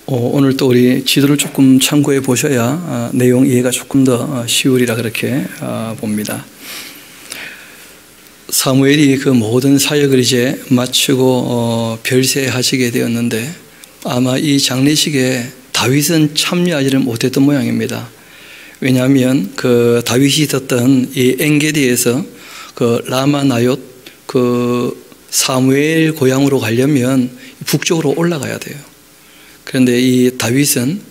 오늘 또 우리 지도를 조금 참고해 보셔야 내용 이해가 조금 더 쉬우리라 그렇게 봅니다. 사무엘이 그 모든 사역을 이제 마치고 별세하시게 되었는데 아마 이 장례식에 다윗은 참여하지를 못했던 모양입니다. 왜냐하면 그 다윗이 있었던 이 엔게디에서 그 라마나옳 그 사무엘 고향으로 가려면 북쪽으로 올라가야 돼요. 그런데 이 다윗은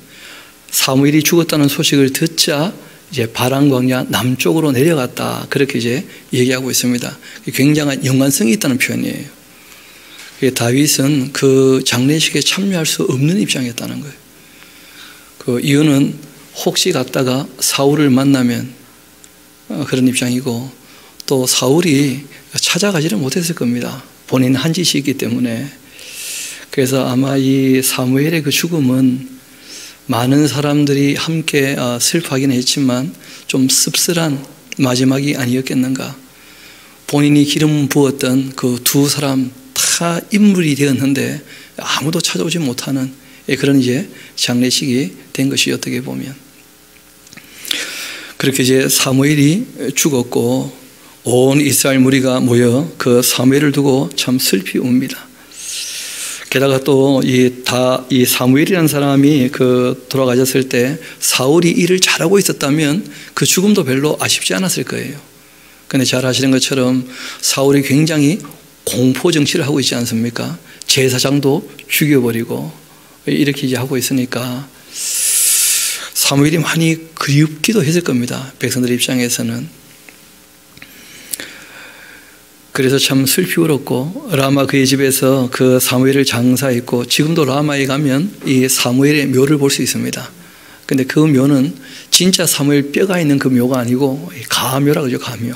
사무엘이 죽었다는 소식을 듣자 이제 바람 광야 남쪽으로 내려갔다. 그렇게 이제 얘기하고 있습니다. 굉장한 연관성이 있다는 표현이에요. 다윗은 그 장례식에 참여할 수 없는 입장이었다는 거예요. 그 이유는 혹시 갔다가 사울을 만나면 그런 입장이고 또 사울이 찾아가지를 못했을 겁니다. 본인 한 짓이 있기 때문에. 그래서 아마 이 사무엘의 그 죽음은 많은 사람들이 함께 슬퍼하긴 했지만 좀 씁쓸한 마지막이 아니었겠는가. 본인이 기름 부었던 그 두 사람 다 인물이 되었는데 아무도 찾아오지 못하는 그런 이제 장례식이 된 것이 어떻게 보면. 그렇게 이제 사무엘이 죽었고 온 이스라엘 무리가 모여 그 사무엘을 두고 참 슬피 웁니다. 게다가 또 이 사무엘이라는 사람이 그 돌아가셨을 때 사울이 일을 잘하고 있었다면 그 죽음도 별로 아쉽지 않았을 거예요. 그런데 잘 아시는 것처럼 사울이 굉장히 공포 정치를 하고 있지 않습니까? 제사장도 죽여버리고 이렇게 이제 하고 있으니까 사무엘이 많이 그립기도 했을 겁니다. 백성들 입장에서는. 그래서 참 슬피 울었고 라마 그의 집에서 그 사무엘을 장사했고 지금도 라마에 가면 이 사무엘의 묘를 볼 수 있습니다. 근데 그 묘는 진짜 사무엘 뼈가 있는 그 묘가 아니고 가묘라고 하죠. 가묘.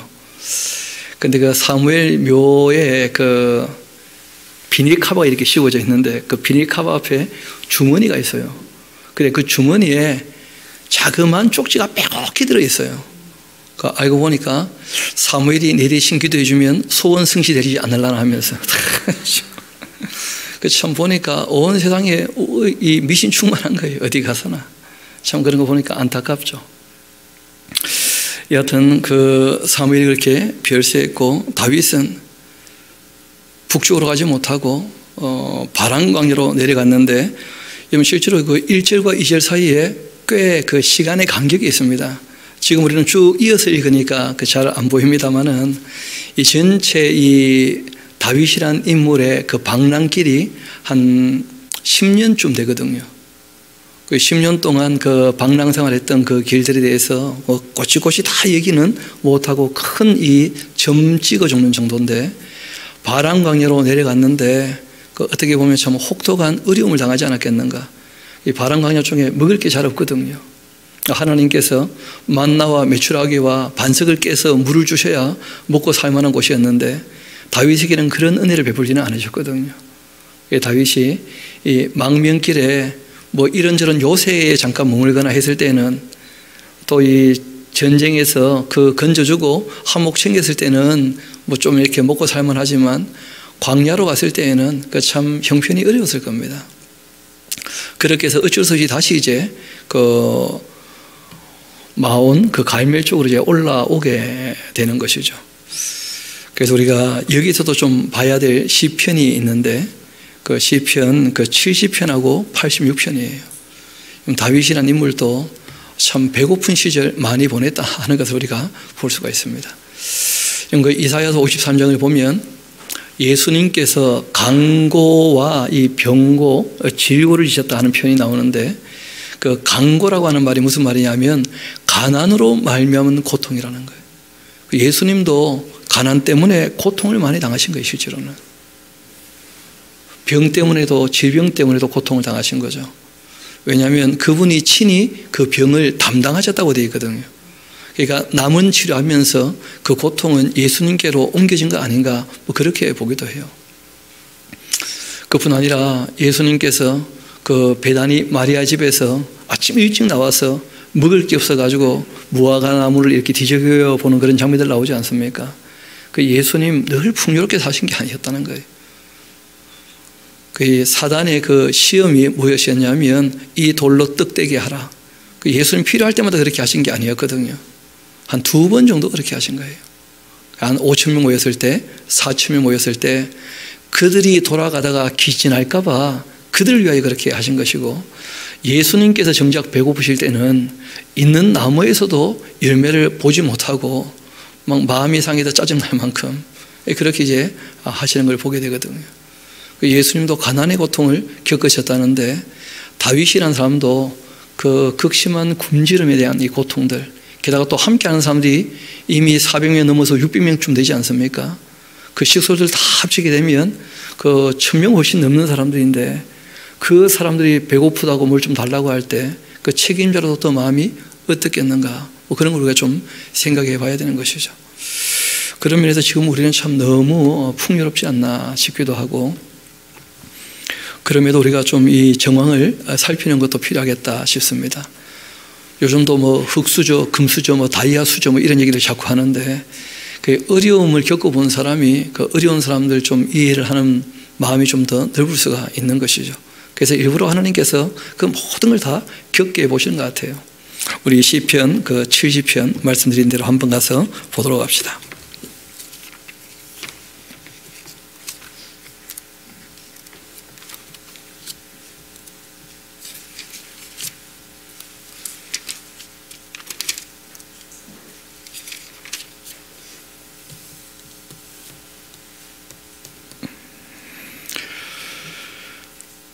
근데 그 사무엘 묘에 그 비닐 카바가 이렇게 씌워져 있는데 그 비닐 카바 앞에 주머니가 있어요. 근데 그 주머니에 자그마한 쪽지가 빼곡히 들어있어요. 알고 보니까 사무엘이 내 대신 기도해주면 소원 성취되지 않으려나 하면서 참 보니까 온 세상에 이 미신 충만한 거예요. 어디 가서나. 참 그런 거 보니까 안타깝죠. 여하튼 그 사무엘이 그렇게 별세했고 다윗은 북쪽으로 가지 못하고 바람광야로 내려갔는데 실제로 그 1절과 2절 사이에 꽤 그 시간의 간격이 있습니다. 지금 우리는 쭉 이어서 읽으니까 잘 안 보입니다만은 이 전체 이 다윗이란 인물의 그 방랑길이 한 10년쯤 되거든요. 그 10년 동안 그 방랑 생활했던 그 길들에 대해서 꼬치꼬치 다 얘기는 못하고 큰 이 점 찍어 죽는 정도인데 바람 광야로 내려갔는데 그 어떻게 보면 참 혹독한 어려움을 당하지 않았겠는가. 이 바람 광야 쪽에 먹을 게 잘 없거든요. 하나님께서 만나와 메추라기와 반석을 깨서 물을 주셔야 먹고 살만한 곳이었는데 다윗에게는 그런 은혜를 베풀지는 않으셨거든요. 다윗이 이 망명길에 뭐 이런저런 요새에 잠깐 머물거나 했을 때는 또 이 전쟁에서 그 건져주고 한몫 챙겼을 때는 뭐 좀 이렇게 먹고 살만하지만 광야로 갔을 때에는 그 참 형편이 어려웠을 겁니다. 그렇게 해서 어쩔 수 없이 다시 이제 그 마온 그 갈멜 쪽으로 이제 올라오게 되는 것이죠. 그래서 우리가 여기서도 좀 봐야 될 시편이 있는데 그 시편 그 70편하고 86편이에요. 다윗이라는 인물도 참 배고픈 시절 많이 보냈다 하는 것을 우리가 볼 수가 있습니다. 그 이사야서 53장을 보면 예수님께서 강고와 이 병고, 질고를 지셨다 하는 표현이 나오는데 그 강고라고 하는 말이 무슨 말이냐면 가난으로 말미암은 고통이라는 거예요. 예수님도 가난 때문에 고통을 많이 당하신 거예요. 실제로는 병 때문에도 질병 때문에도 고통을 당하신 거죠. 왜냐하면 그분이 친히 그 병을 담당하셨다고 되어 있거든요. 그러니까 남은 치료하면서 그 고통은 예수님께로 옮겨진 거 아닌가 뭐 그렇게 보기도 해요. 그뿐 아니라 예수님께서 그 베다니 마리아 집에서 아침 일찍 나와서 먹을 게 없어가지고 무화과 나무를 이렇게 뒤적여 보는 그런 장면들 나오지 않습니까? 그 예수님 늘 풍요롭게 사신 게 아니었다는 거예요. 그 사단의 그 시험이 무엇이었냐면 이 돌로 떡되게 하라. 그 예수님 필요할 때마다 그렇게 하신 게 아니었거든요. 한 2번 정도 그렇게 하신 거예요. 한 5,000명 모였을 때, 4,000명 모였을 때 그들이 돌아가다가 기진할까 봐 그들을 위하여 그렇게 하신 것이고, 예수님께서 정작 배고프실 때는 있는 나무에서도 열매를 보지 못하고 막 마음이 상해서 짜증날 만큼 그렇게 이제 하시는 걸 보게 되거든요. 예수님도 가난의 고통을 겪으셨다는데, 다윗이라는 사람도 그 극심한 굶주림에 대한 이 고통들, 게다가 또 함께하는 사람들이 이미 400명 넘어서 600명쯤 되지 않습니까? 그 식소들 다 합치게 되면 그 1000명 훨씬 넘는 사람들인데, 그 사람들이 배고프다고 뭘 좀 달라고 할 때 그 책임자로부터 마음이 어떻겠는가, 뭐 그런 걸 우리가 좀 생각해 봐야 되는 것이죠. 그런 면에서 지금 우리는 참 너무 풍요롭지 않나 싶기도 하고, 그럼에도 우리가 좀 이 정황을 살피는 것도 필요하겠다 싶습니다. 요즘도 뭐 흙수저, 금수저, 뭐 다이아 수저 뭐 이런 얘기를 자꾸 하는데, 그 어려움을 겪어본 사람이 그 어려운 사람들 좀 이해를 하는 마음이 좀 더 넓을 수가 있는 것이죠. 그래서 일부러 하나님께서 그 모든 걸 다 겪게 해보시는 것 같아요. 우리 시편 그 70편 말씀드린 대로 한번 가서 보도록 합시다.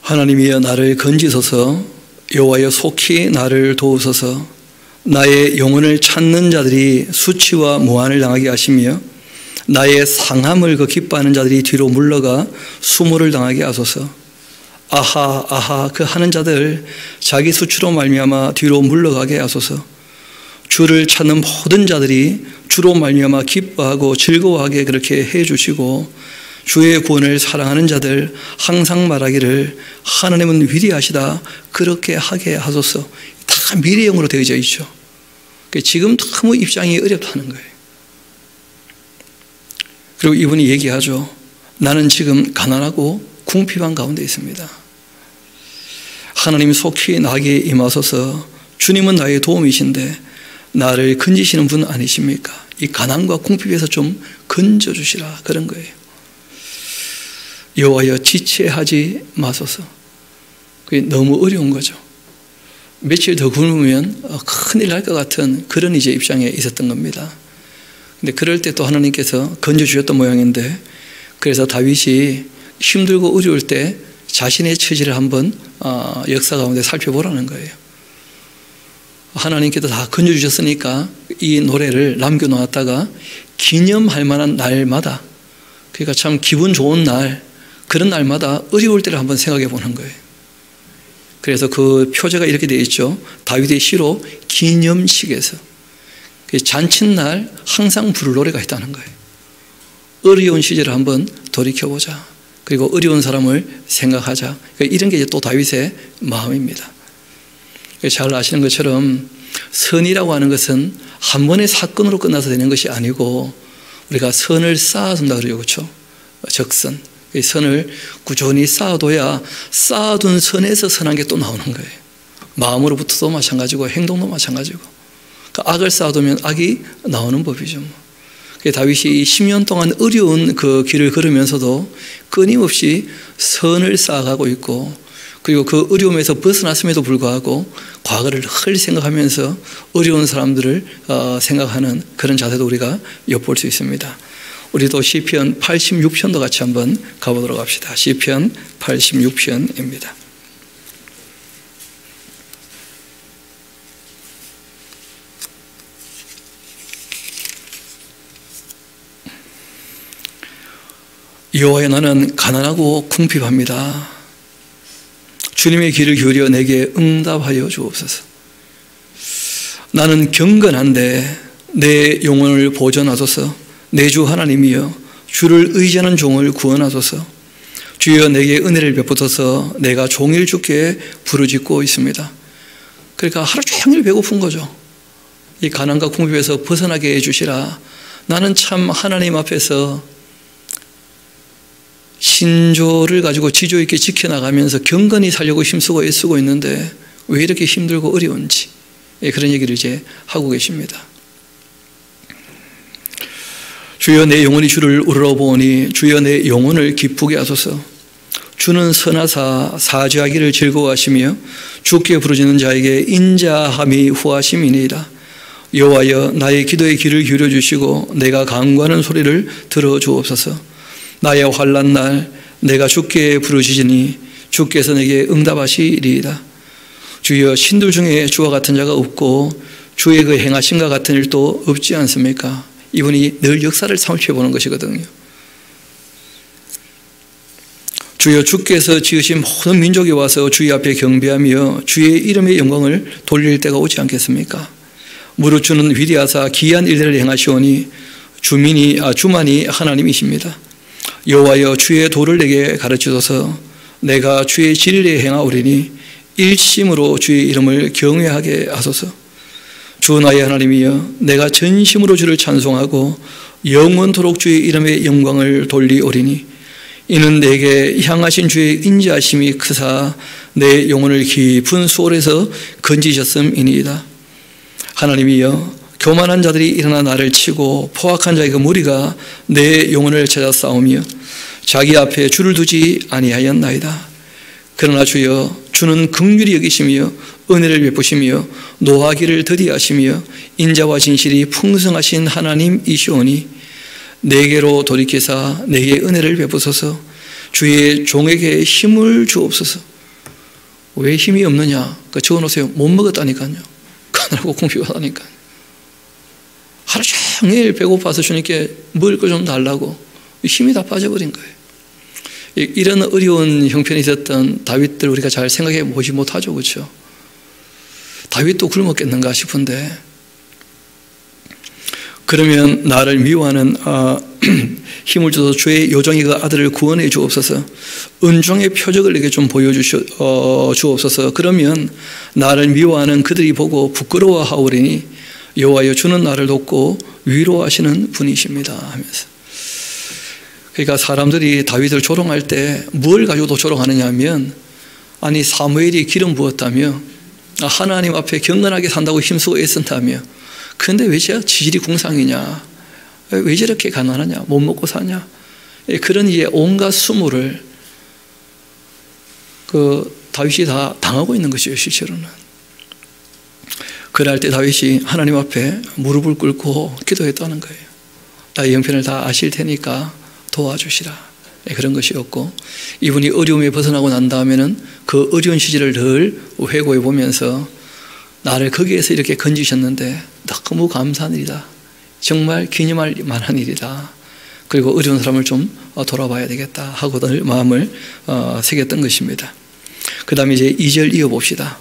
하나님이여 나를 건지소서, 여호와여 속히 나를 도우소서. 나의 영혼을 찾는 자들이 수치와 모한을 당하게 하시며 나의 상함을 그 기뻐하는 자들이 뒤로 물러가 수모를 당하게 하소서. 아하 아하 그 하는 자들 자기 수치로 말미암아 뒤로 물러가게 하소서. 주를 찾는 모든 자들이 주로 말미암아 기뻐하고 즐거워하게 그렇게 해주시고, 주의 구원을 사랑하는 자들 항상 말하기를 하나님은 위대하시다 그렇게 하게 하소서. 다 미래형으로 되어져 있죠. 지금 너무 입장이 어렵다는 거예요. 그리고 이분이 얘기하죠. 나는 지금 가난하고 궁핍한 가운데 있습니다. 하나님 속히 나에게 임하소서. 주님은 나의 도움이신데 나를 건지시는 분 아니십니까? 이 가난과 궁핍에서 좀 건져주시라, 그런 거예요. 여호와여 지체하지 마소서. 그게 너무 어려운 거죠. 며칠 더 굶으면 큰일 날 것 같은 그런 이제 입장에 있었던 겁니다. 근데 그럴 때 또 하나님께서 건져주셨던 모양인데, 그래서 다윗이 힘들고 어려울 때 자신의 처지를 한번 역사 가운데 살펴보라는 거예요. 하나님께서 다 건져주셨으니까 이 노래를 남겨놓았다가 기념할 만한 날마다, 그러니까 참 기분 좋은 날, 그런 날마다 어려울 때를 한번 생각해 보는 거예요. 그래서 그 표제가 이렇게 되어 있죠. 다윗의 시로 기념식에서, 잔칫날 항상 부를 노래가 있다는 거예요. 어려운 시절을 한번 돌이켜보자. 그리고 어려운 사람을 생각하자. 이런 게 또 다윗의 마음입니다. 잘 아시는 것처럼 선이라고 하는 것은 한 번의 사건으로 끝나서 되는 것이 아니고, 우리가 선을 쌓아둔다 그러죠. 그렇죠? 적선. 이 선을 꾸준히 쌓아둬야 쌓아둔 선에서 선한 게 또 나오는 거예요. 마음으로부터도 마찬가지고 행동도 마찬가지고. 악을 쌓아두면 악이 나오는 법이죠. 다윗이 10년 동안 어려운 그 길을 걸으면서도 끊임없이 선을 쌓아가고 있고, 그리고 그 어려움에서 벗어났음에도 불구하고 과거를 늘 생각하면서 어려운 사람들을 생각하는 그런 자세도 우리가 엿볼 수 있습니다. 우리도 시편 86편도 같이 한번 가보도록 합시다. 시편 86편입니다. 여호와여 나는 가난하고 궁핍합니다. 주님의 귀를 기울여 내게 응답하여 주옵소서. 나는 경건한데 내 영혼을 보존하소서. 내 주 하나님이여 주를 의지하는 종을 구원하소서. 주여 내게 은혜를 베푸소서. 내가 종일 주께 부르짖고 있습니다. 그러니까 하루 종일 배고픈 거죠. 이 가난과 궁핍에서 벗어나게 해주시라. 나는 참 하나님 앞에서 신조를 가지고 지조 있게 지켜나가면서 경건히 살려고 힘쓰고 애쓰고 있는데 왜 이렇게 힘들고 어려운지 그런 얘기를 이제 하고 계십니다. 주여 내 영혼이 주를 우러러보니 주여 내 영혼을 기쁘게 하소서. 주는 선하사 사죄하기를 즐거워하시며 주께 부르짖는 자에게 인자함이 후하심이니이다. 여호와여 나의 기도에 귀를 기울여 주시고 내가 간구하는 소리를 들어주옵소서. 나의 환난 날 내가 주께 부르짖으니 주께서 내게 응답하시리이다. 주여 신들 중에 주와 같은 자가 없고 주의 그 행하심과 같은 일도 없지 않습니까? 이분이 늘 역사를 살펴보는 것이거든요. 주여 주께서 지으신 모든 민족이 와서 주의 앞에 경배하며 주의 이름의 영광을 돌릴 때가 오지 않겠습니까? 무릇 주는 위대하사 기이한 일들을 행하시오니 주만이 하나님이십니다. 여호와여 주의 도를 내게 가르치소서. 내가 주의 진리에 행하오리니 일심으로 주의 이름을 경외하게 하소서. 주 나의 하나님이여 내가 전심으로 주를 찬송하고 영원토록 주의 이름의 영광을 돌리오리니 이는 내게 향하신 주의 인자하심이 크사 내 영혼을 깊은 수월에서 건지셨음이니이다. 하나님이여 교만한 자들이 일어나 나를 치고 포악한 자의 그 무리가 내 영혼을 찾아 싸우며 자기 앞에 주를 두지 아니하였나이다. 그러나 주여 주는 긍휼히 여기시며 은혜를 베푸시며 노하기를 더디하시며 인자와 진실이 풍성하신 하나님이시오니 내게로 돌이키사 내게 은혜를 베푸소서. 주의 종에게 힘을 주옵소서. 왜 힘이 없느냐? 적어놓으세요. 못 먹었다니까요. 가느라고 공피하다니까요. 하루 종일 배고파서 주님께 먹을 거 좀 달라고 힘이 다 빠져버린 거예요. 이런 어려운 형편이 있었던 다윗들 우리가 잘 생각해 보지 못하죠. 그렇죠? 다윗도 굶었겠는가 싶은데 그러면 나를 미워하는 힘을 줘서 주의 요정이 그 아들을 구원해 주옵소서. 은종의 표적을 내게 좀 보여주옵소서. 그러면 나를 미워하는 그들이 보고 부끄러워하오리니 여호와여 주는 나를 돕고 위로하시는 분이십니다 하면서. 그러니까 사람들이 다윗을 조롱할 때 뭘 가지고도 조롱하느냐 하면 아니 사무엘이 기름 부었다며 하나님 앞에 경건하게 산다고 힘쓰고 애쓴다며 그런데 왜 지질이 궁상이냐 왜 저렇게 가난하냐 못 먹고 사냐 그런 이제 온갖 수모를 다윗이 다 당하고 있는 것이에요. 실제로는. 그럴 때 다윗이 하나님 앞에 무릎을 꿇고 기도했다는 거예요. 나의 형편을 다 아실 테니까 도와주시라. 그런 것이었고 이분이 어려움에 벗어나고 난 다음에는 그 어려운 시절을 늘 회고해 보면서 나를 거기에서 이렇게 건지셨는데 너무 감사한 일이다. 정말 기념할 만한 일이다. 그리고 어려운 사람을 좀 돌아봐야 되겠다 하고 늘 마음을 새겼던 것입니다. 그 다음에 이제 2절 이어봅시다.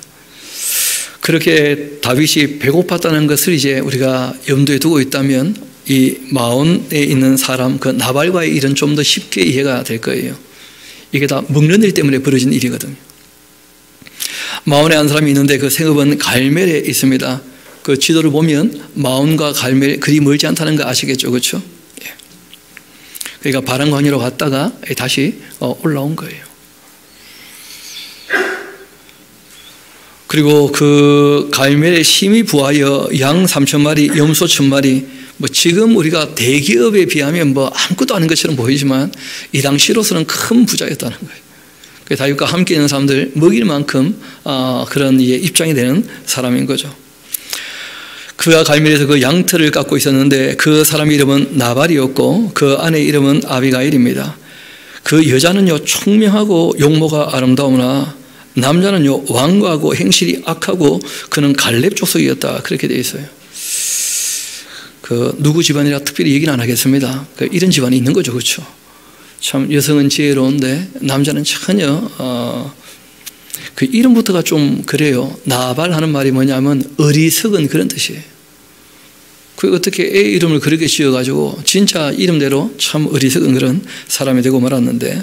그렇게 다윗이 배고팠다는 것을 이제 우리가 염두에 두고 있다면 이 마온에 있는 사람 그 나발과의 일은 좀 더 쉽게 이해가 될 거예요. 이게 다 먹는 일 때문에 벌어진 일이거든요. 마온에 한 사람이 있는데 그 생업은 갈멜에 있습니다. 그 지도를 보면 마온과 갈멜 그리 멀지 않다는 거 아시겠죠, 그렇죠? 예. 그러니까 바람광야로 갔다가 다시 올라온 거예요. 그리고 그 갈멜에 힘이 부하여 양 3,000마리, 염소 1,000마리, 지금 우리가 대기업에 비하면 아무것도 아닌 것처럼 보이지만 이 당시로서는 큰 부자였다는 거예요. 다윗과 함께 있는 사람들 먹일 만큼 그런 입장이 되는 사람인 거죠. 그가 갈멜에서 그 양털을 깎고 있었는데 그 사람 이름은 나발이었고 그 아내 이름은 아비가일입니다. 그 여자는요 총명하고 용모가 아름다우나 남자는요 완고하고 행실이 악하고 그는 갈렙 족속이었다. 그렇게 되어 있어요. 누구 집안이라 특별히 얘기는 안 하겠습니다. 이런 집안이 있는 거죠. 그렇죠? 참 여성은 지혜로운데 남자는 전혀 그 이름부터가 좀 그래요. 나발 하는 말이 뭐냐면 어리석은 그런 뜻이에요. 그 어떻게 애 이름을 그렇게 지어가지고 진짜 이름대로 참 어리석은 그런 사람이 되고 말았는데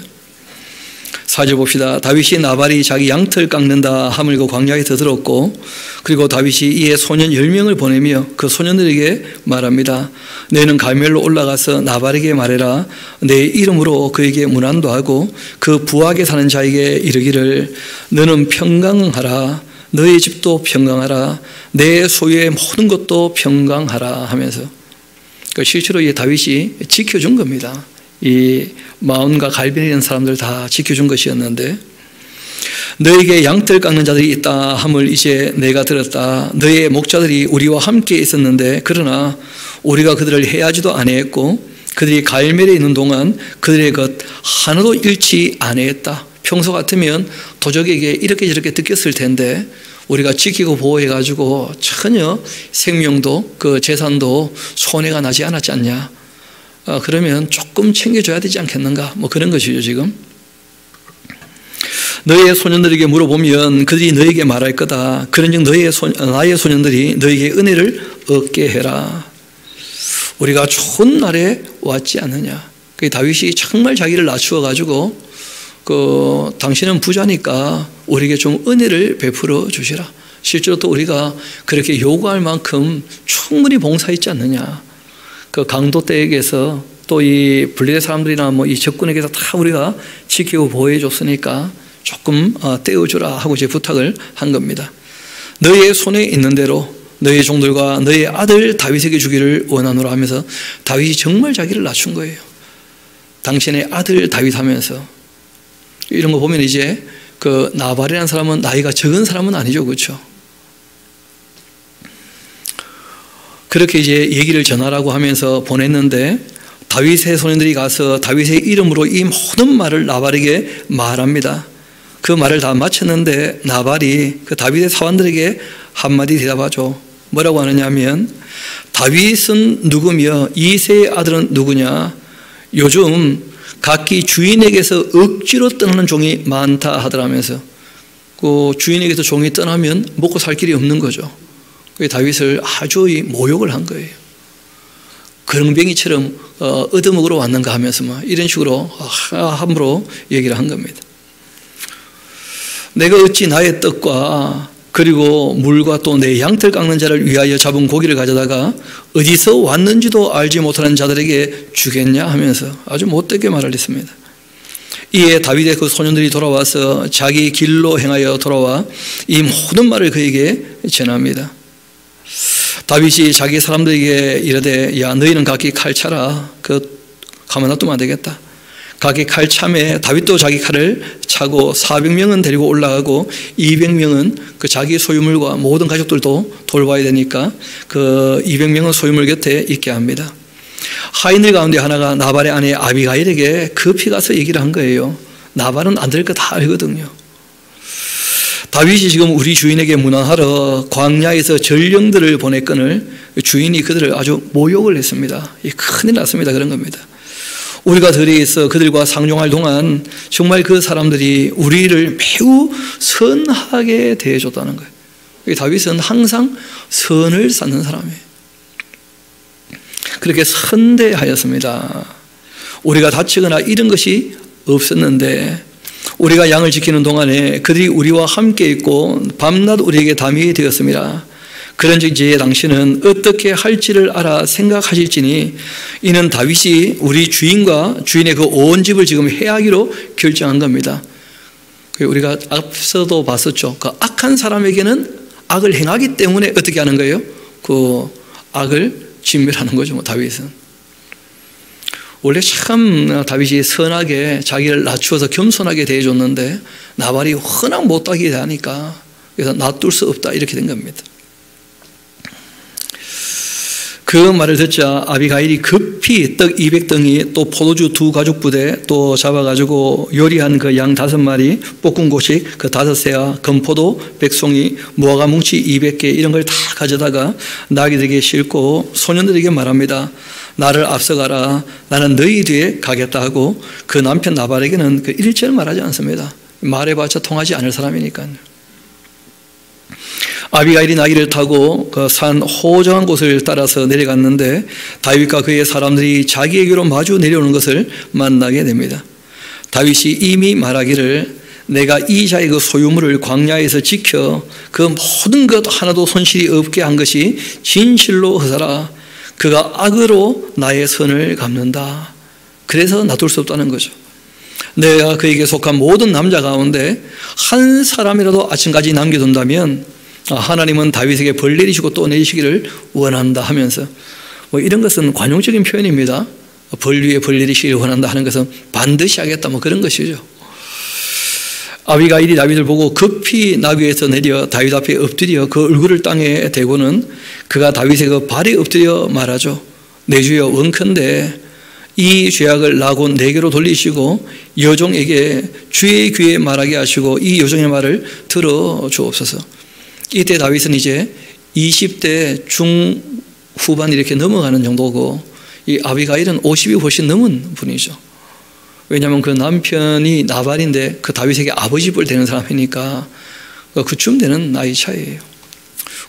4절 봅시다. 다윗이 나발이 자기 양털 깎는다 함을 그 광야에서 들었고, 그리고 다윗이 이에 소년 10명을 보내며 그 소년들에게 말합니다. 너희는 갈멜로 올라가서 나발에게 말해라. 내 이름으로 그에게 문안도 하고 그 부하게 사는 자에게 이르기를 너는 평강하라. 너희 집도 평강하라. 내 소유의 모든 것도 평강하라 하면서 실제로 이 다윗이 지켜준 겁니다. 이 마온과 갈변에 있는 사람들 다 지켜준 것이었는데, 너에게 양털 깎는 자들이 있다 함을 이제 내가 들었다. 너의 목자들이 우리와 함께 있었는데 그러나 우리가 그들을 해하지도 아니했고 그들이 갈멜에 있는 동안 그들의 것 하나도 잃지 아니했다. 평소 같으면 도적에게 이렇게 저렇게 듣겼을 텐데 우리가 지키고 보호해가지고 전혀 생명도 그 재산도 손해가 나지 않았지 않냐. 그러면 조금 챙겨줘야 되지 않겠는가. 뭐 그런 것이죠 지금. 너희의 소년들에게 물어보면 그들이 너에게 말할 거다. 그런즉 나의 소년들이 너에게 은혜를 얻게 해라. 우리가 좋은 날에 왔지 않느냐. 다윗이 정말 자기를 낮추어 가지고 당신은 부자니까 우리에게 좀 은혜를 베풀어 주시라. 실제로 또 우리가 그렇게 요구할 만큼 충분히 봉사했지 않느냐. 그 강도댁에서 또 이 블레셋 사람들이나 뭐 이 적군에게서 다 우리가 지키고 보호해 줬으니까 조금 떼어주라 하고 이제 부탁을 한 겁니다. 너희의 손에 있는 대로 너희 종들과 너희 아들 다윗에게 주기를 원하노라 하면서 다윗이 정말 자기를 낮춘 거예요. 당신의 아들 다윗 하면서 이런 거 보면 이제 그 나발이라는 사람은 나이가 적은 사람은 아니죠, 그렇죠? 그렇게 이제 얘기를 전하라고 하면서 보냈는데 다윗의 소년들이 가서 다윗의 이름으로 이 모든 말을 나발에게 말합니다. 그 말을 다 마쳤는데 나발이 그 다윗의 사원들에게 한마디 대답하죠. 뭐라고 하느냐면 다윗은 누구며 이새의 아들은 누구냐. 요즘 각기 주인에게서 억지로 떠나는 종이 많다 하더라면서 그 주인에게서 종이 떠나면 먹고 살 길이 없는 거죠. 다윗을 아주 모욕을 한 거예요. 그릉뱅이처럼 얻어먹으러 왔는가 하면서 막 이런 식으로 함부로 얘기를 한 겁니다. 내가 어찌 나의 떡과 그리고 물과 또 내 양털 깎는 자를 위하여 잡은 고기를 가져다가 어디서 왔는지도 알지 못하는 자들에게 주겠냐 하면서 아주 못되게 말을 했습니다. 이에 다윗의 그 소년들이 돌아와서 자기 길로 행하여 돌아와 이 모든 말을 그에게 전합니다. 다윗이 자기 사람들에게 이르되 야 너희는 각기 칼 차라. 가만 놔두면 안 되겠다. 각기 칼 참에 다윗도 자기 칼을 차고 400명은 데리고 올라가고 200명은 그 자기 소유물과 모든 가족들도 돌봐야 되니까 그 200명은 소유물 곁에 있게 합니다. 하인들 가운데 하나가 나발의 아내 아비가일에게 급히 가서 얘기를 한 거예요. 나발은 안 될 거 다 알거든요. 다윗이 지금 우리 주인에게 문안하러 광야에서 전령들을 보냈거늘 주인이 그들을 아주 모욕을 했습니다. 큰일 났습니다. 그런 겁니다. 우리가 들에서 그들과 상종할 동안 정말 그 사람들이 우리를 매우 선하게 대해줬다는 거예요. 다윗은 항상 선을 쌓는 사람이에요. 그렇게 선대하였습니다. 우리가 다치거나 이런 것이 없었는데 우리가 양을 지키는 동안에 그들이 우리와 함께 있고 밤낮 우리에게 담이 되었습니다. 그런즉 이제 당신은 어떻게 할지를 알아 생각하실지니 이는 다윗이 우리 주인과 주인의 그 온 집을 지금 해하기로 결정한 겁니다. 우리가 앞서도 봤었죠. 그 악한 사람에게는 악을 행하기 때문에 어떻게 하는 거예요? 그 악을 진멸하는 거죠. 다윗은. 원래 참 다윗이 선하게 자기를 낮추어서 겸손하게 대해줬는데 나발이 워낙 못하게 대하니까 그래서 놔둘 수 없다 이렇게 된 겁니다. 그 말을 듣자 아비가일이 급히 떡 200덩이 또 포도주 2가죽부대 또 잡아가지고 요리한 그 양 5마리 볶은 고식 그 5새와 건포도 100송이 무화과 뭉치 200개 이런 걸 다 가져다가 나귀들에게 싣고 소년들에게 말합니다. 나를 앞서가라. 나는 너희 뒤에 가겠다 하고 그 남편 나발에게는 그 일절 말하지 않습니다. 말해봤자 통하지 않을 사람이니까요. 아비가일이 나귀를 타고 그 산 호정한 곳을 따라서 내려갔는데 다윗과 그의 사람들이 자기에게로 마주 내려오는 것을 만나게 됩니다. 다윗이 이미 말하기를 내가 이 자의 그 소유물을 광야에서 지켜 그 모든 것 하나도 손실이 없게 한 것이 진실로 허사라. 그가 악으로 나의 선을 갚는다. 그래서 놔둘 수 없다는 거죠. 내가 그에게 속한 모든 남자 가운데 한 사람이라도 아침까지 남겨둔다면 하나님은 다윗에게 벌 내리시고 또 내리시기를 원한다 하면서 이런 것은 관용적인 표현입니다. 벌 위에 벌 내리시기를 원한다 하는 것은 반드시 하겠다 그런 것이죠. 아비가일이 다윗을 보고 급히 나귀에서 내려 다윗 앞에 엎드려 그 얼굴을 땅에 대고는 그가 다윗의 그 발에 엎드려 말하죠. 내 주여 원컨대 이 죄악을 나고 내게로 돌리시고 여종에게 주의 귀에 말하게 하시고 이 여종의 말을 들어 주옵소서. 이때 다윗은 이제 20대 중후반 이렇게 넘어가는 정도고 이 아비가일은 50이 훨씬 넘은 분이죠. 왜냐하면 그 남편이 나발인데 그 다윗에게 아버지 뻘 되는 사람이니까 그쯤 되는 나이 차이예요.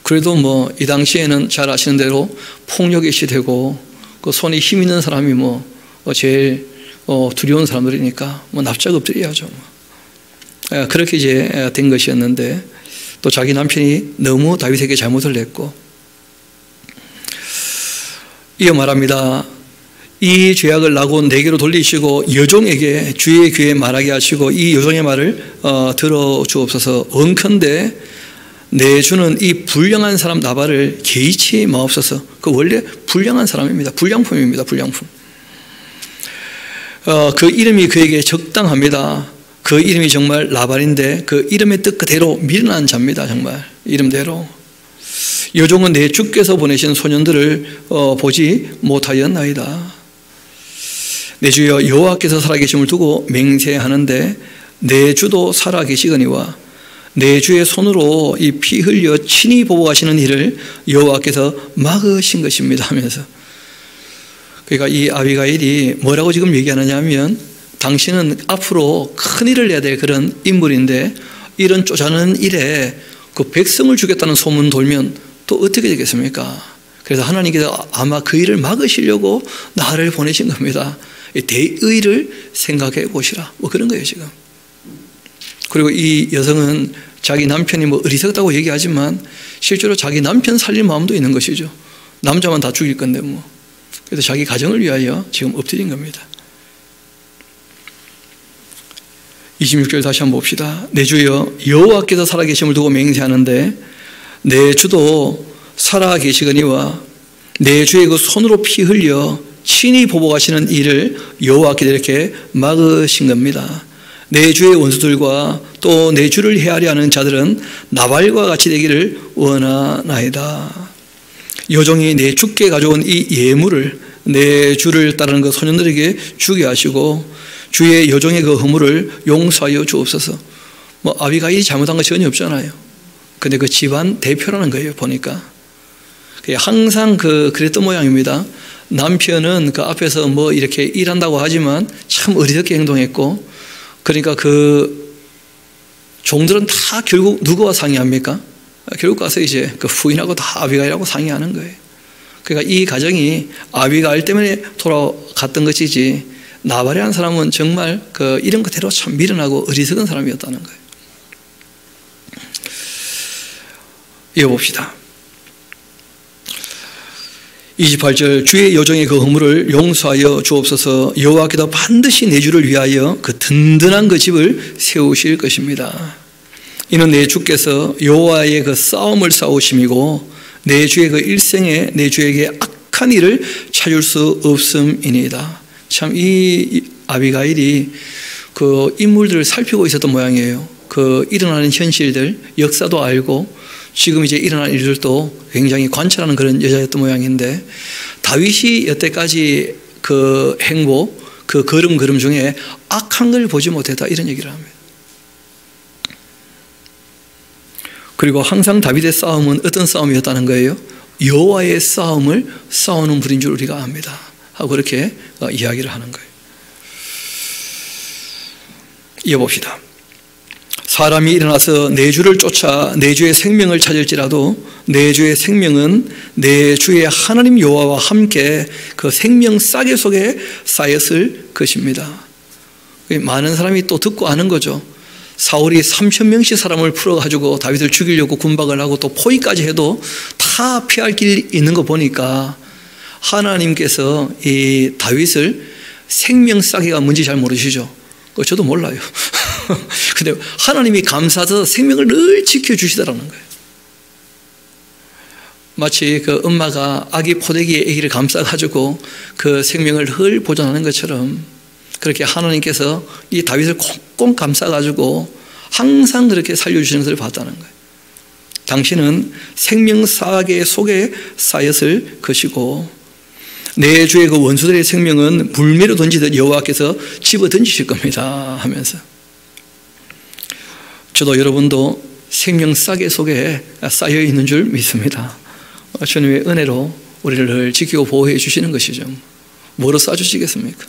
그래도 이 당시에는 잘 아시는 대로 폭력의 시대고 그 손에 힘 있는 사람이 제일 두려운 사람들이니까 납작 엎드려야죠. 그렇게 이제 된 것이었는데 또 자기 남편이 너무 다윗에게 잘못을 했고 이어 말합니다. 이 죄악을 나고 내게로 돌리시고 여종에게 주의 귀에 말하게 하시고 이 여종의 말을 들어 주옵소서. 원컨대 내 주는 이 불량한 사람 나발을 개의치 마옵소서. 그 원래 불량한 사람입니다. 불량품입니다. 불량품. 그 이름이 그에게 적당합니다. 그 이름이 정말 나발인데 그 이름의 뜻 그대로 미련한 자입니다. 정말 이름대로. 여종은 내 주께서 보내신 소년들을 보지 못하였나이다. 내 주여 여호와께서 살아계심을 두고 맹세하는데 내 주도 살아계시거니와 내 주의 손으로 이 피 흘려 친히 보복하시는 일을 여호와께서 막으신 것입니다 하면서 그러니까 이 아비가일이 뭐라고 지금 얘기하느냐 하면 당신은 앞으로 큰 일을 해야 될 그런 인물인데 이런 쪼잔한 일에 그 백성을 죽였다는 소문 돌면 또 어떻게 되겠습니까? 그래서 하나님께서 아마 그 일을 막으시려고 나를 보내신 겁니다. 대의를 생각해 보시라. 그런 거예요 지금. 그리고 이 여성은 자기 남편이 어리석다고 얘기하지만 실제로 자기 남편 살릴 마음도 있는 것이죠. 남자만 다 죽일 건데 그래서 자기 가정을 위하여 지금 엎드린 겁니다. 26절 다시 한번 봅시다. 내 주여 여호와께서 살아계심을 두고 맹세하는데 내 주도 살아계시거니와 내 주의 그 손으로 피 흘려 친히 보복하시는 일을 여호와께서 이렇게 막으신 겁니다. 내 주의 원수들과 또 내 주를 헤아려 하는 자들은 나발과 같이 되기를 원하나이다. 여종이 내 주께 가져온 이 예물을 내 주를 따르는 그 소년들에게 주게 하시고 주의 여종의 그 허물을 용서하여 주옵소서. 아비가일이 잘못한 거 전혀 없잖아요. 근데 그 집안 대표라는 거예요 보니까. 항상 그랬던 모양입니다. 남편은 그 앞에서 이렇게 일한다고 하지만 참 어리석게 행동했고 그러니까 그 종들은 다 결국 누구와 상의합니까? 결국 가서 이제 그 부인하고 다 아비가일하고 상의하는 거예요. 그러니까 이 가정이 아비가일 때문에 돌아갔던 것이지 나발이라는 사람은 정말 이런 그대로 참 미련하고 어리석은 사람이었다는 거예요. 이어봅시다. 28절 주의 여종의 그 허물을 용서하여 주옵소서. 여호와께서 반드시 내 주를 위하여 그 든든한 그 집을 세우실 것입니다. 이는 내 주께서 여호와의 그 싸움을 싸우심이고 내 주의 그 일생에 내 주에게 악한 일을 찾을 수 없음이니이다. 참 이 아비가일이 그 인물들을 살피고 있었던 모양이에요. 그 일어나는 현실들 역사도 알고 지금 이제 일어난 일들도 굉장히 관찰하는 그런 여자였던 모양인데 다윗이 여태까지 그 행보, 그 걸음 중에 악한 걸 보지 못했다 이런 얘기를 합니다. 그리고 항상 다윗의 싸움은 어떤 싸움이었다는 거예요? 여호와의 싸움을 싸우는 분인 줄 우리가 압니다. 하고 그렇게 이야기를 하는 거예요. 이어봅시다. 사람이 일어나서 내 주를 쫓아 내 주의 생명을 찾을지라도 내 주의 생명은 내 주의 하나님 여호와와 함께 그 생명 싸개 속에 쌓였을 것입니다. 많은 사람이 또 듣고 아는 거죠. 사울이 3,000명씩 사람을 풀어가지고 다윗을 죽이려고 군박을 하고 또 포위까지 해도 다 피할 길이 있는 거 보니까 하나님께서 이 다윗을 생명 싸개가 뭔지 잘 모르시죠? 저도 몰라요. 근데 하나님이 감사해서 생명을 늘 지켜주시더라는 거예요. 마치 그 엄마가 아기 포대기에 아기를 감싸가지고 그 생명을 늘 보존하는 것처럼 그렇게 하나님께서 이 다윗을 꽁꽁 감싸가지고 항상 그렇게 살려주시는 것을 봤다는 거예요. 당신은 생명 싸개 속에 쌓였을 것이고 내 주의 그 원수들의 생명은 물매로 던지듯 여호와께서 집어 던지실 겁니다 하면서 저도 여러분도 생명 싸개 속에 쌓여 있는 줄 믿습니다. 주님의 은혜로 우리를 늘 지키고 보호해 주시는 것이죠. 뭐로 쏴주시겠습니까?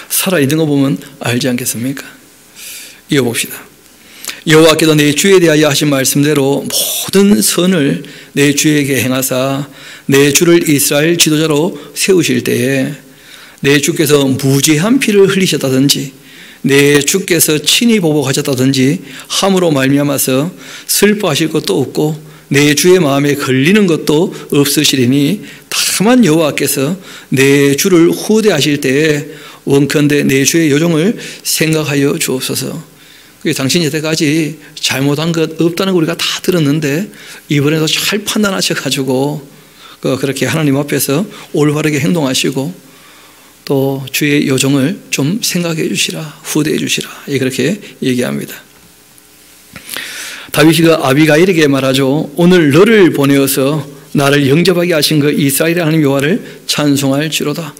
살아있는 거 보면 알지 않겠습니까? 이어봅시다. 여호와께서 내 주에 대하여 하신 말씀대로 모든 선을 내 주에게 행하사 내 주를 이스라엘 지도자로 세우실 때에 내 주께서 무죄한 피를 흘리셨다든지 내 주께서 친히 보복하셨다든지 함으로 말미암아서 슬퍼하실 것도 없고 내 주의 마음에 걸리는 것도 없으시리니 다만 여호와께서 내 주를 후대하실 때에 원컨대 내 주의 요정을 생각하여 주옵소서. 당신이 여태까지 잘못한 것 없다는 거 우리가 다 들었는데 이번에도 잘 판단하셔가지고 그렇게 하나님 앞에서 올바르게 행동하시고 또 주의 요정을 좀 생각해 주시라, 후대해 주시라, 그렇게 얘기합니다. 다윗이 아비가일에게 말하죠. 오늘 너를 보내어서 나를 영접하게 하신 그 이스라엘의 하나님 여호와를 찬송할지로다.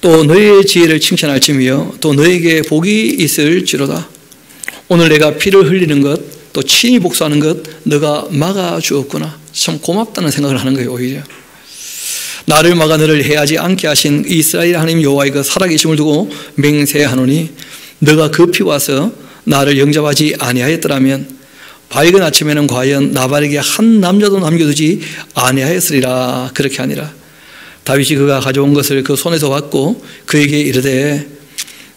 또 너의 지혜를 칭찬할지며 또 너에게 복이 있을지로다. 오늘 내가 피를 흘리는 것, 또 친히 복수하는 것 너가 막아주었구나. 참 고맙다는 생각을 하는 거예요. 오히려 나를 막아 너를 해하지 않게 하신 이스라엘 하나님 여호와의 그 살아계심을 두고 맹세하노니 너가 급히 와서 나를 영접하지 아니하였더라면 밝은 아침에는 과연 나발에게 한 남자도 남겨두지 아니하였으리라. 그렇게 하니라. 다윗이 그가 가져온 것을 그 손에서 받고 그에게 이르되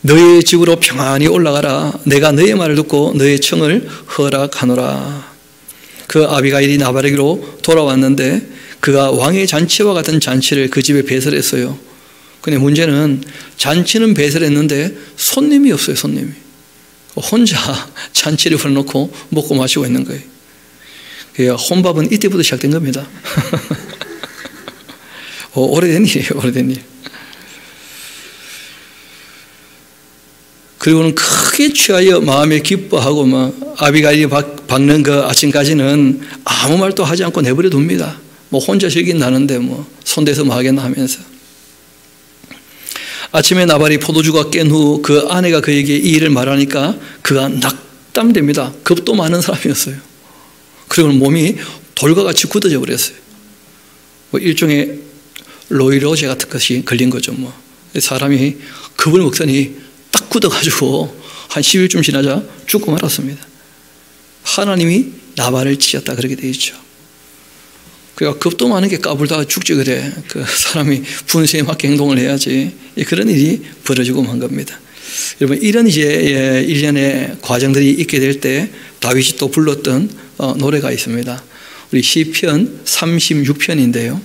너의 집으로 평안히 올라가라. 내가 너의 말을 듣고 너의 청을 허락하노라. 그 아비가일이 나발에게로 돌아왔는데 그가 왕의 잔치와 같은 잔치를 그 집에 배설했어요. 근데 문제는 잔치는 배설했는데 손님이 없어요. 손님이. 혼자 잔치를 벌여놓고 먹고 마시고 있는 거예요. 혼밥은 이때부터 시작된 겁니다. 오래된 일이에요. 오래된 일. 그리고는 크게 취하여 마음에 기뻐하고 아비가일이 박는 그 아침까지는 아무 말도 하지 않고 내버려 둡니다. 혼자 즐긴 나는데 손대서 뭐 하겠나 하면서. 아침에 나발이 포도주가 깬 후 그 아내가 그에게 이 일을 말하니까 그가 낙담됩니다. 겁도 많은 사람이었어요. 그리고 몸이 돌과 같이 굳어져 버렸어요. 일종의 로이로제 같은 것이 걸린 거죠. 사람이 겁을 먹더니 딱 굳어가지고 한 10일쯤 지나자 죽고 말았습니다. 하나님이 나발을 치셨다 그렇게 되어 있죠. 그러니까 겁도 많은 게 까불다가 죽지 그래. 그 사람이 분수에 맞게 행동을 해야지. 그런 일이 벌어지고 만 겁니다. 여러분 이런 이제 일련의 과정들이 있게 될 때 다윗이 또 불렀던 노래가 있습니다. 우리 시편 36편인데요.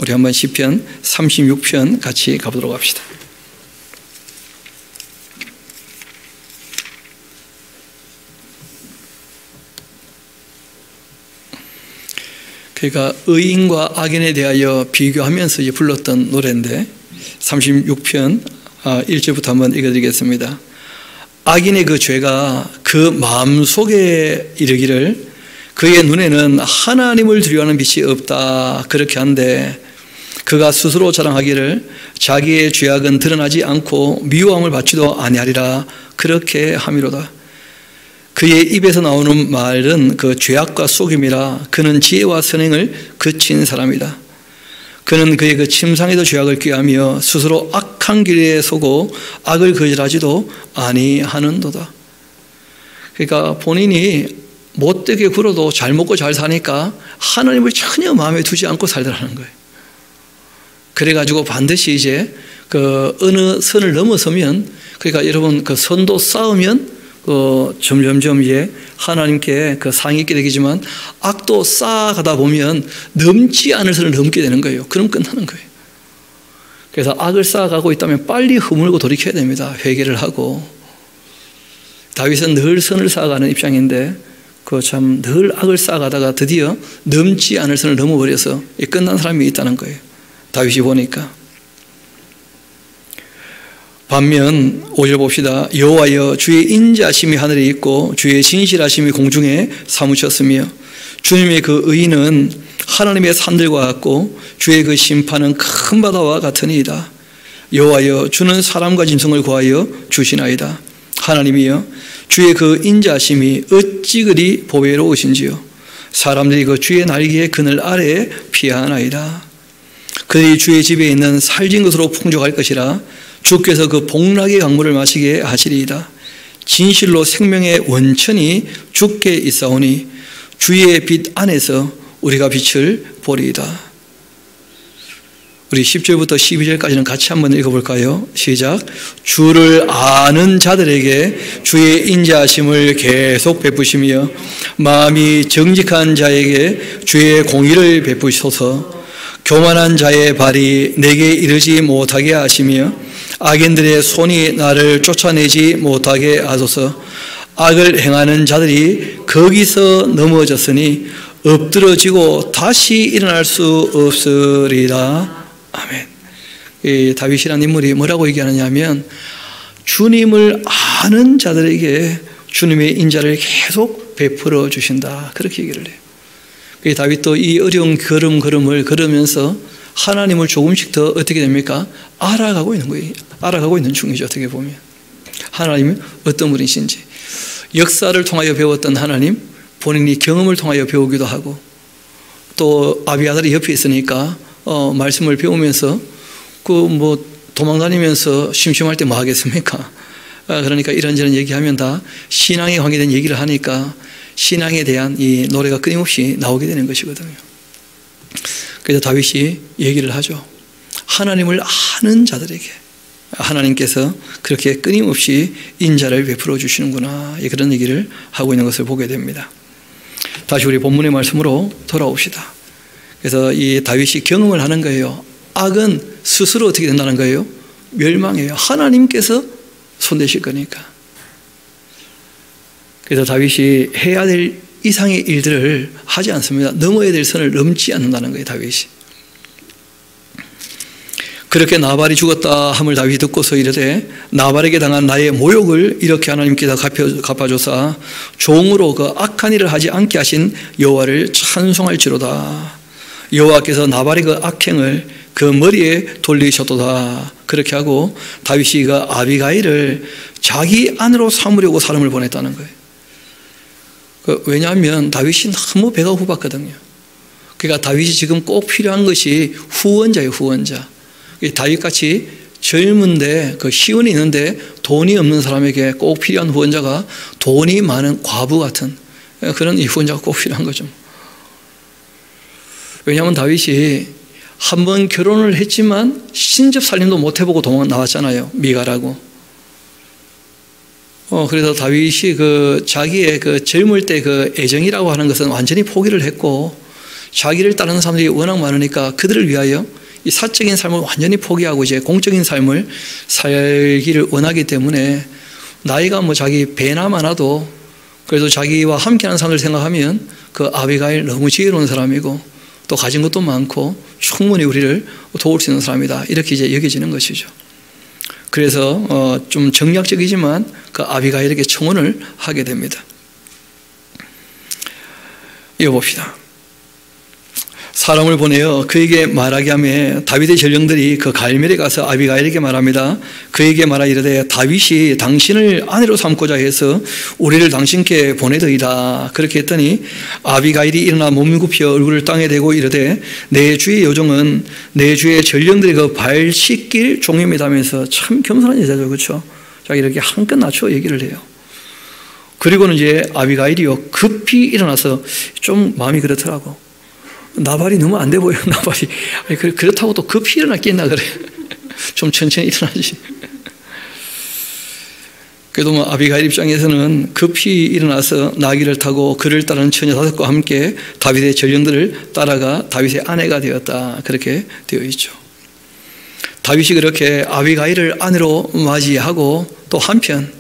우리 한번 시편 36편 같이 가보도록 합시다. 그러니까 의인과 악인에 대하여 비교하면서 이제 불렀던 노래인데 36편 1절부터 한번 읽어드리겠습니다. 악인의 그 죄가 그 마음속에 이르기를 그의 눈에는 하나님을 두려워하는 빛이 없다 그렇게 한데 그가 스스로 자랑하기를 자기의 죄악은 드러나지 않고 미워함을 받지도 아니하리라 그렇게 함이로다. 그의 입에서 나오는 말은 그 죄악과 속임이라 그는 지혜와 선행을 그친 사람이다. 그는 그의 그 침상에도 죄악을 꾀하며 스스로 악한 길에 서고 악을 거절하지도 아니하는도다. 그러니까 본인이 못되게 굴어도 잘 먹고 잘 사니까 하나님을 전혀 마음에 두지 않고 살더라는 거예요. 그래가지고 반드시 이제 어느 선을 넘어서면, 그러니까 여러분 선도 쌓으면 점점점 하나님께 상이 있게 되겠지만, 악도 쌓아가다 보면 넘지 않을 선을 넘게 되는 거예요. 그럼 끝나는 거예요. 그래서 악을 쌓아가고 있다면 빨리 허물고 돌이켜야 됩니다. 회개를 하고. 다윗은 늘 선을 쌓아가는 입장인데 참 늘 악을 쌓아가다가 드디어 넘지 않을 선을 넘어버려서 끝난 사람이 있다는 거예요. 다윗이 보니까. 반면 5절 봅시다. 여호와여 주의 인자하심이 하늘에 있고 주의 진실하심이 공중에 사무쳤으며 주님의 그 의는 하나님의 산들과 같고 주의 그 심판은 큰 바다와 같으니이다. 여호와여 주는 사람과 짐승을 구하여 주시나이다. 하나님이여 주의 그 인자하심이 어찌 그리 보배로우신지요. 사람들이 그 주의 날개의 그늘 아래에 피하나이다. 그들이 주의 집에 있는 살진 것으로 풍족할 것이라. 주께서 그 복락의 강물을 마시게 하시리이다. 진실로 생명의 원천이 주께 있사오니 주의 빛 안에서 우리가 빛을 보리이다. 우리 10절부터 12절까지는 같이 한번 읽어볼까요? 시작. 주를 아는 자들에게 주의 인자하심을 계속 베푸시며 마음이 정직한 자에게 주의 공의를 베푸소서. 교만한 자의 발이 내게 이르지 못하게 하시며 악인들의 손이 나를 쫓아내지 못하게 하소서. 악을 행하는 자들이 거기서 넘어졌으니 엎드러지고 다시 일어날 수 없으리라. 아멘. 이 다윗이라는 인물이 뭐라고 얘기하느냐 하면 주님을 아는 자들에게 주님의 인자를 계속 베풀어 주신다. 그렇게 얘기를 해요. 다윗도 이 어려운 걸음을 걸으면서 하나님을 조금씩 더 어떻게 됩니까? 알아가고 있는 거예요. 알아가고 있는 중이죠. 어떻게 보면 하나님이 어떤 분이신지 역사를 통하여 배웠던 하나님, 본인이 경험을 통하여 배우기도 하고 또 아비아달이 옆에 있으니까 말씀을 배우면서 도망다니면서 심심할 때 뭐 하겠습니까? 그러니까 이런저런 얘기하면 다 신앙에 관계된 얘기를 하니까 신앙에 대한 이 노래가 끊임없이 나오게 되는 것이거든요. 그래서 다윗이 얘기를 하죠. 하나님을 아는 자들에게 하나님께서 그렇게 끊임없이 인자를 베풀어 주시는구나, 그런 얘기를 하고 있는 것을 보게 됩니다. 다시 우리 본문의 말씀으로 돌아옵시다. 그래서 이 다윗이 경험을 하는 거예요. 악은 스스로 어떻게 된다는 거예요? 멸망해요. 하나님께서 손대실 거니까. 그래서 다윗이 해야 될 이상의 일들을 하지 않습니다. 넘어야 될 선을 넘지 않는다는 거예요. 다윗이. 그렇게 나발이 죽었다 함을 다윗이 듣고서 이르되 나발에게 당한 나의 모욕을 이렇게 하나님께서 갚아줘서 종으로 그 악한 일을 하지 않게 하신 여호와를 찬송할지로다. 여호와께서 나발의 그 악행을 그 머리에 돌리셨도다. 그렇게 하고 다윗이 그 아비가일을 자기 안으로 삼으려고 사람을 보냈다는 거예요. 왜냐하면 다윗이 너무 배가 고팠거든요. 그러니까 다윗이 지금 꼭 필요한 것이 후원자예요. 후원자. 다윗같이 젊은데 시운이 있는데 돈이 없는 사람에게 꼭 필요한 후원자가 돈이 많은 과부 같은 그런 후원자가 꼭 필요한 거죠. 왜냐하면 다윗이 한 번 결혼을 했지만 신접 살림도 못 해보고 도망 나왔잖아요. 미가라고. 그래서 다윗이 자기의 젊을 때 애정이라고 하는 것은 완전히 포기를 했고 자기를 따르는 사람들이 워낙 많으니까 그들을 위하여 이 사적인 삶을 완전히 포기하고 이제 공적인 삶을 살기를 원하기 때문에 나이가 자기 배나 많아도 그래도 자기와 함께하는 사람들 생각하면 그 아비가일 너무 지혜로운 사람이고 또 가진 것도 많고 충분히 우리를 도울 수 있는 사람이다. 이렇게 이제 여겨지는 것이죠. 그래서 좀 정략적이지만 그 아비가일에게 청혼을 하게 됩니다. 이어봅시다. 사람을 보내어 그에게 말하게 하며 다윗의 전령들이 그 갈멜에 가서 아비가일에게 말합니다. 그에게 말하 이르되 다윗이 당신을 아내로 삼고자 해서 우리를 당신께 보내더이다. 그렇게 했더니 아비가일이 일어나 몸을 굽혀 얼굴을 땅에 대고 이르되 내 주의 여종은 내 주의 전령들이 그 발 씻길 종임이다면서 참 겸손한 여자죠. 그렇죠? 자, 이렇게 한껏 낮춰 얘기를 해요. 그리고는 이제 아비가일이요 급히 일어나서 좀 마음이 그렇더라고. 나발이 너무 안 돼 보여. 나발이 그렇다고 또 급히 일어났겠나 그래. 좀 천천히 일어나지. 그래도 뭐 아비가일 입장에서는 급히 일어나서 나귀를 타고 그를 따르는 처녀 5과 함께 다윗의 전령들을 따라가 다윗의 아내가 되었다. 그렇게 되어 있죠. 다윗이 그렇게 아비가일을 아내로 맞이하고 또 한편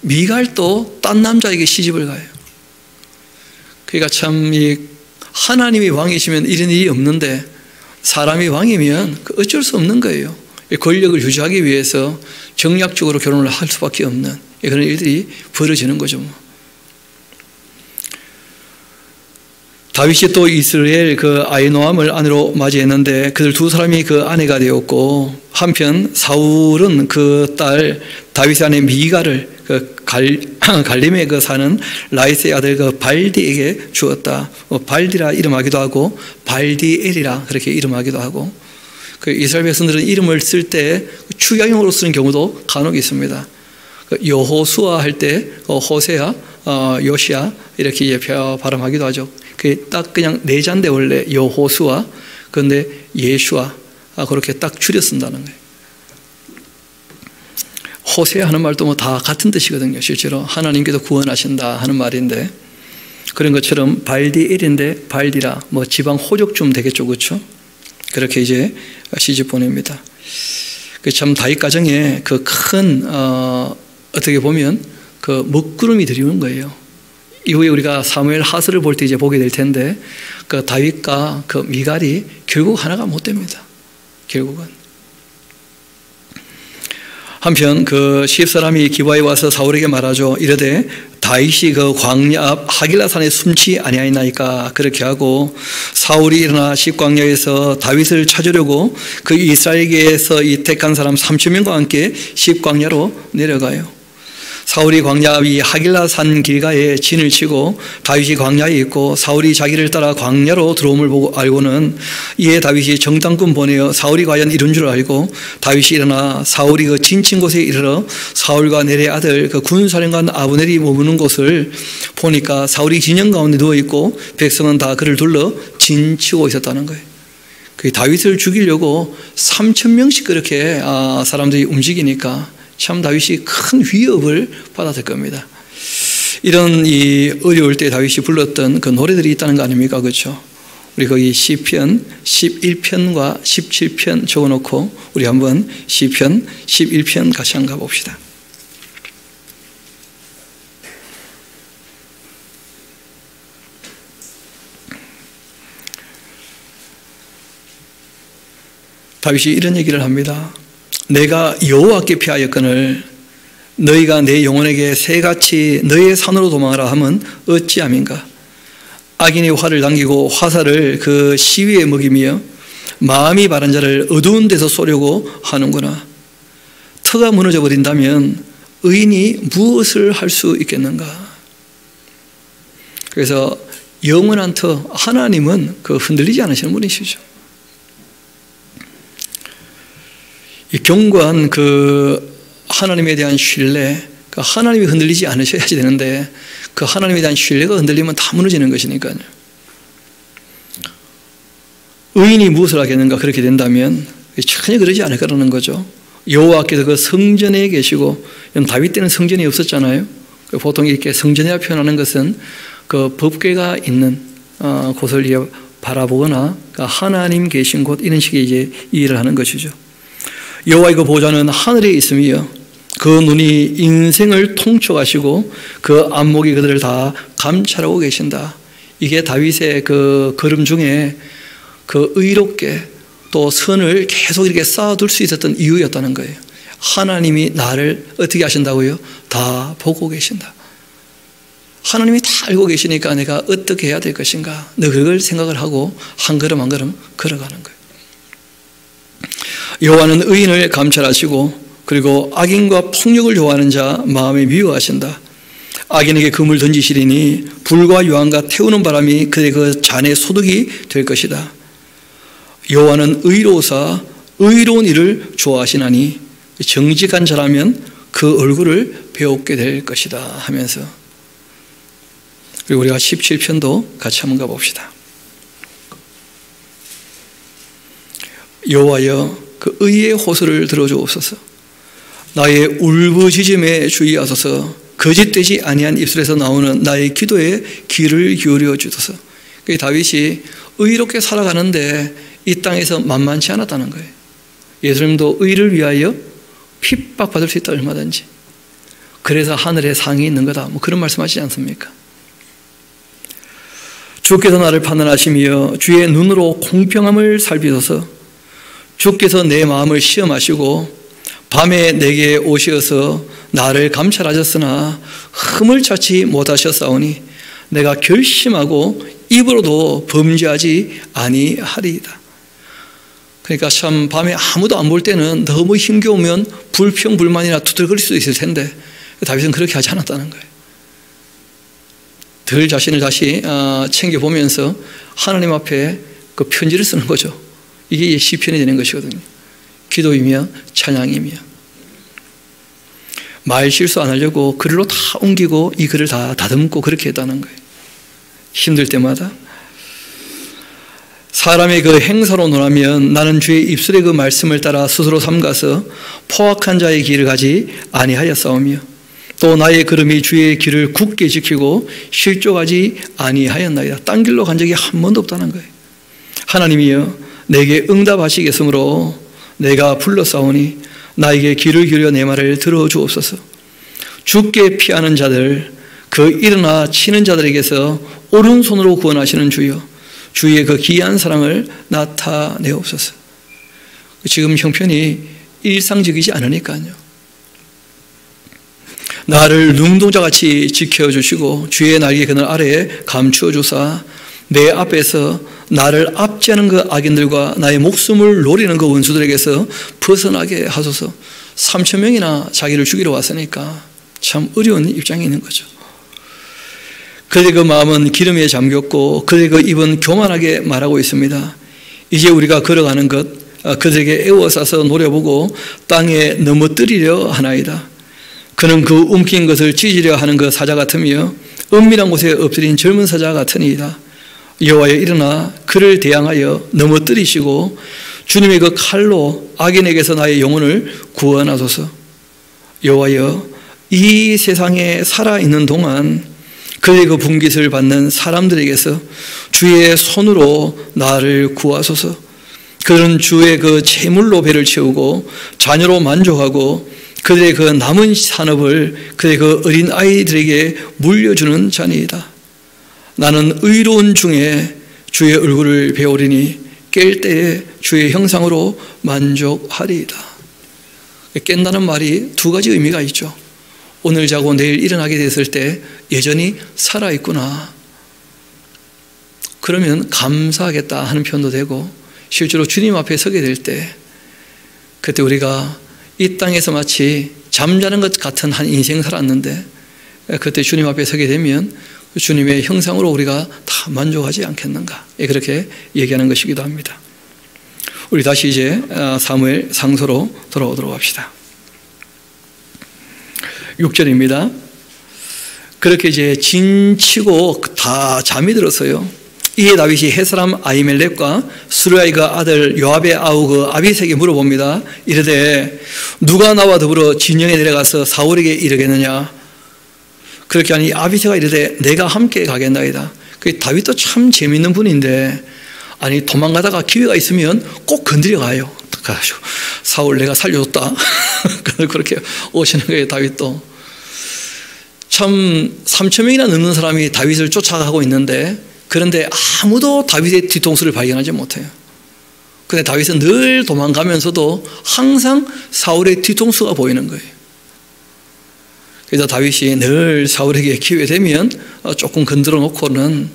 미갈도 딴 남자에게 시집을 가요. 그러니까 참 하나님이 왕이시면 이런 일이 없는데 사람이 왕이면 어쩔 수 없는 거예요. 권력을 유지하기 위해서 정략적으로 결혼을 할 수밖에 없는 그런 일들이 벌어지는 거죠. 다윗이 또 이스라엘 그 아히노암을 아내로 맞이했는데 그들 두 사람이 그 아내가 되었고 한편 사울은 그 딸 다윗의 아내 미갈을 그 갈림에 그 사는 라이스의 아들 그 발디에게 주었다. 발디라 이름하기도 하고 발디엘이라 그렇게 이름하기도 하고 그 이스라엘 백성들은 이름을 쓸 때 축약용으로 쓰는 경우도 간혹 있습니다. 여호수아 할 때 호세아, 요시아 이렇게 발음하기도 하죠. 그게 딱 그냥 내자인데 원래 여호수아, 그런데 예슈아 그렇게 딱 줄여 쓴다는 거예요. 호세아 하는 말도 뭐 다 같은 뜻이거든요. 실제로 하나님께서 구원하신다 하는 말인데 그런 것처럼 발디엘인데 발디라 뭐 지방 호족쯤 되겠죠, 그렇죠? 그렇게 이제 시집 보냅니다. 참 다윗 가정에 그 큰 어떻게 보면 그 먹구름이 드리는 거예요. 이후에 우리가 사무엘 하스를 볼 때 이제 보게 될 텐데 그 다윗과 그 미갈이 결국 하나가 못 됩니다. 결국은. 한편 그 십사람이 기브아에 와서 사울에게 말하죠. 이르되 다윗이 그 광야 앞 하길라산에 숨지 아니하였나이까. 그렇게 하고 사울이 일어나 십광야에서 다윗을 찾으려고 그 이스라엘에게서 이 택한 사람 3,000명과 함께 십광야로 내려가요. 사울이 광야 앞 이 하길라산 길가에 진을 치고 다윗이 광야에 있고 사울이 자기를 따라 광야로 들어옴을 보고 알고는 이에 다윗이 정탐꾼 보내어 사울이 과연 이런 줄 알고 다윗이 일어나 사울이 그 진친 곳에 이르러 사울과 넬의 아들 그 군사령관 아브넬이 머무는 곳을 보니까 사울이 진영 가운데 누워있고 백성은 다 그를 둘러 진치고 있었다는 거예요. 그 다윗을 죽이려고 3,000명씩 그렇게 사람들이 움직이니까 참 다윗이 큰 위협을 받았을 겁니다. 이런 이 어려울 때 다윗이 불렀던 그 노래들이 있다는 거 아닙니까? 그렇죠? 우리 거기 시편 11편과 17편 적어놓고 우리 한번 시편 11편 같이 한번 가봅시다. 다윗이 이런 얘기를 합니다. 내가 여호와께 피하였거늘 너희가 내 영혼에게 새같이 너희의 산으로 도망하라 하면 어찌함인가. 악인이 화를 당기고 화살을 그 시위에 먹이며 마음이 바른 자를 어두운 데서 쏘려고 하는구나. 터가 무너져 버린다면 의인이 무엇을 할 수 있겠는가. 그래서 영원한 터 하나님은 그 흔들리지 않으시는 분이시죠. 이 견고한 그 하나님에 대한 신뢰, 그 하나님이 흔들리지 않으셔야지 되는데 그 하나님에 대한 신뢰가 흔들리면 다 무너지는 것이니까요. 의인이 무엇을 하겠는가 그렇게 된다면 전혀 그러지 않을 거라는 거죠. 여호와께서 그 성전에 계시고 다윗 때는 성전이 없었잖아요. 보통 이렇게 성전이라 표현하는 것은 그 법궤가 있는 곳을 바라보거나 하나님 계신 곳 이런 식의 이제 이해를 하는 것이죠. 여호와의 그 보좌는 하늘에 있으며 그 눈이 인생을 통촉하시고 그 안목이 그들을 다 감찰하고 계신다. 이게 다윗의 그 걸음 중에 그 의롭게 또 선을 계속 이렇게 쌓아둘 수 있었던 이유였다는 거예요. 하나님이 나를 어떻게 하신다고요? 다 보고 계신다. 하나님이 다 알고 계시니까 내가 어떻게 해야 될 것인가. 너 그걸 생각을 하고 한 걸음 한 걸음 걸어가는 거예요. 여호와는 의인을 감찰하시고 그리고 악인과 폭력을 좋아하는 자 마음에 미워하신다. 악인에게 금을 던지시리니 불과 유황과 태우는 바람이 그의 그 잔의 소득이 될 것이다. 여호와는 의로우사 의로운 일을 좋아하시나니 정직한 자라면 그 얼굴을 배웁게 될 것이다 하면서 그리고 우리가 17편도 같이 한번 가봅시다. 여호와여 그 의의 호소를 들어주옵소서. 나의 울부짖음에 주의하소서. 거짓되지 아니한 입술에서 나오는 나의 기도에 귀를 기울여 주소서. 다윗이 의롭게 살아가는데 이 땅에서 만만치 않았다는 거예요. 예수님도 의를 위하여 핍박받을 수 있다, 얼마든지. 그래서 하늘에 상이 있는 거다, 뭐 그런 말씀하시지 않습니까? 주께서 나를 판단하시며 주의 눈으로 공평함을 살피소서. 주께서 내 마음을 시험하시고 밤에 내게 오시어서 나를 감찰하셨으나 흠을 찾지 못하셨사오니 내가 결심하고 입으로도 범죄하지 아니하리이다. 그러니까 참 밤에 아무도 안 볼 때는 너무 힘겨우면 불평불만이나 두들거릴 수도 있을 텐데 다윗은 그렇게 하지 않았다는 거예요. 덜 자신을 다시 챙겨보면서 하나님 앞에 그 편지를 쓰는 거죠. 이게 시편이 되는 것이거든요. 기도이며 찬양이며. 말 실수 안 하려고 글로 다 옮기고 이 글을 다 다듬고 그렇게 했다는 거예요. 힘들 때마다. 사람의 그 행사로 논하면 나는 주의 입술의 그 말씀을 따라 스스로 삼가서 포악한 자의 길을 가지 아니하였사오며 또 나의 걸음이 주의 길을 굳게 지키고 실족하지 아니하였나이다. 딴 길로 간 적이 한 번도 없다는 거예요. 하나님이여 내게 응답하시겠으므로 내가 불렀사오니 나에게 귀를 기울여 내 말을 들어주옵소서. 주께 피하는 자들, 그 일어나 치는 자들에게서 오른손으로 구원하시는 주여, 주의 그 귀한 사랑을 나타내옵소서. 지금 형편이 일상적이지 않으니까요. 나를 눈동자같이 지켜주시고 주의 날개 그늘 아래에 감추어 주사 내 앞에서 나를 압제하는 그 악인들과 나의 목숨을 노리는 그 원수들에게서 벗어나게 하소서. 3,000명이나 자기를 죽이러 왔으니까 참 어려운 입장에 있는 거죠. 그들의 그 마음은 기름에 잠겼고 그들의 그 입은 교만하게 말하고 있습니다. 이제 우리가 걸어가는 것 그들에게 애워싸서 노려보고 땅에 넘어뜨리려 하나이다. 그는 그 움킨 것을 찢으려 하는 그 사자 같으며 은밀한 곳에 엎드린 젊은 사자 같으니이다. 여호와여 일어나 그를 대항하여 넘어뜨리시고 주님의 그 칼로 악인에게서 나의 영혼을 구원하소서. 여호와여 이 세상에 살아있는 동안 그의 그 분깃을 받는 사람들에게서 주의 손으로 나를 구하소서. 그들은 주의 그 재물로 배를 채우고 자녀로 만족하고 그들의 그 남은 산업을 그의 그 어린 아이들에게 물려주는 자니이다. 나는 의로운 중에 주의 얼굴을 배우리니 깰 때에 주의 형상으로 만족하리이다. 깬다는 말이 두 가지 의미가 있죠. 오늘 자고 내일 일어나게 됐을 때 여전히 살아있구나. 그러면 감사하겠다 하는 표현도 되고 실제로 주님 앞에 서게 될 때 그때 우리가 이 땅에서 마치 잠자는 것 같은 한 인생 살았는데 그때 주님 앞에 서게 되면 주님의 형상으로 우리가 다 만족하지 않겠는가, 그렇게 얘기하는 것이기도 합니다. 우리 다시 이제 사무엘 상서로 돌아오도록 합시다. 6절입니다. 그렇게 이제 진치고 다 잠이 들었어요. 이에 다윗이 햇사람 아히멜렉과 수르야의 아들 요압의 아우 그 아비새에게 물어봅니다. 이르되 누가 나와 더불어 진영에 내려가서 사울에게 이르겠느냐. 그렇게 하니 아비새가 이르되 내가 함께 가겠나이다. 다윗도 참 재미있는 분인데 아니 도망가다가 기회가 있으면 꼭 건드려 가요. 가지고 사울 내가 살려줬다. 그렇게 오시는 거예요. 다윗도 참 3,000명이나 넘는 사람이 다윗을 쫓아가고 있는데 그런데 아무도 다윗의 뒤통수를 발견하지 못해요. 그런데 다윗은 늘 도망가면서도 항상 사울의 뒤통수가 보이는 거예요. 그래서 다윗이 늘 사울에게 기회 되면 조금 건드려 놓고는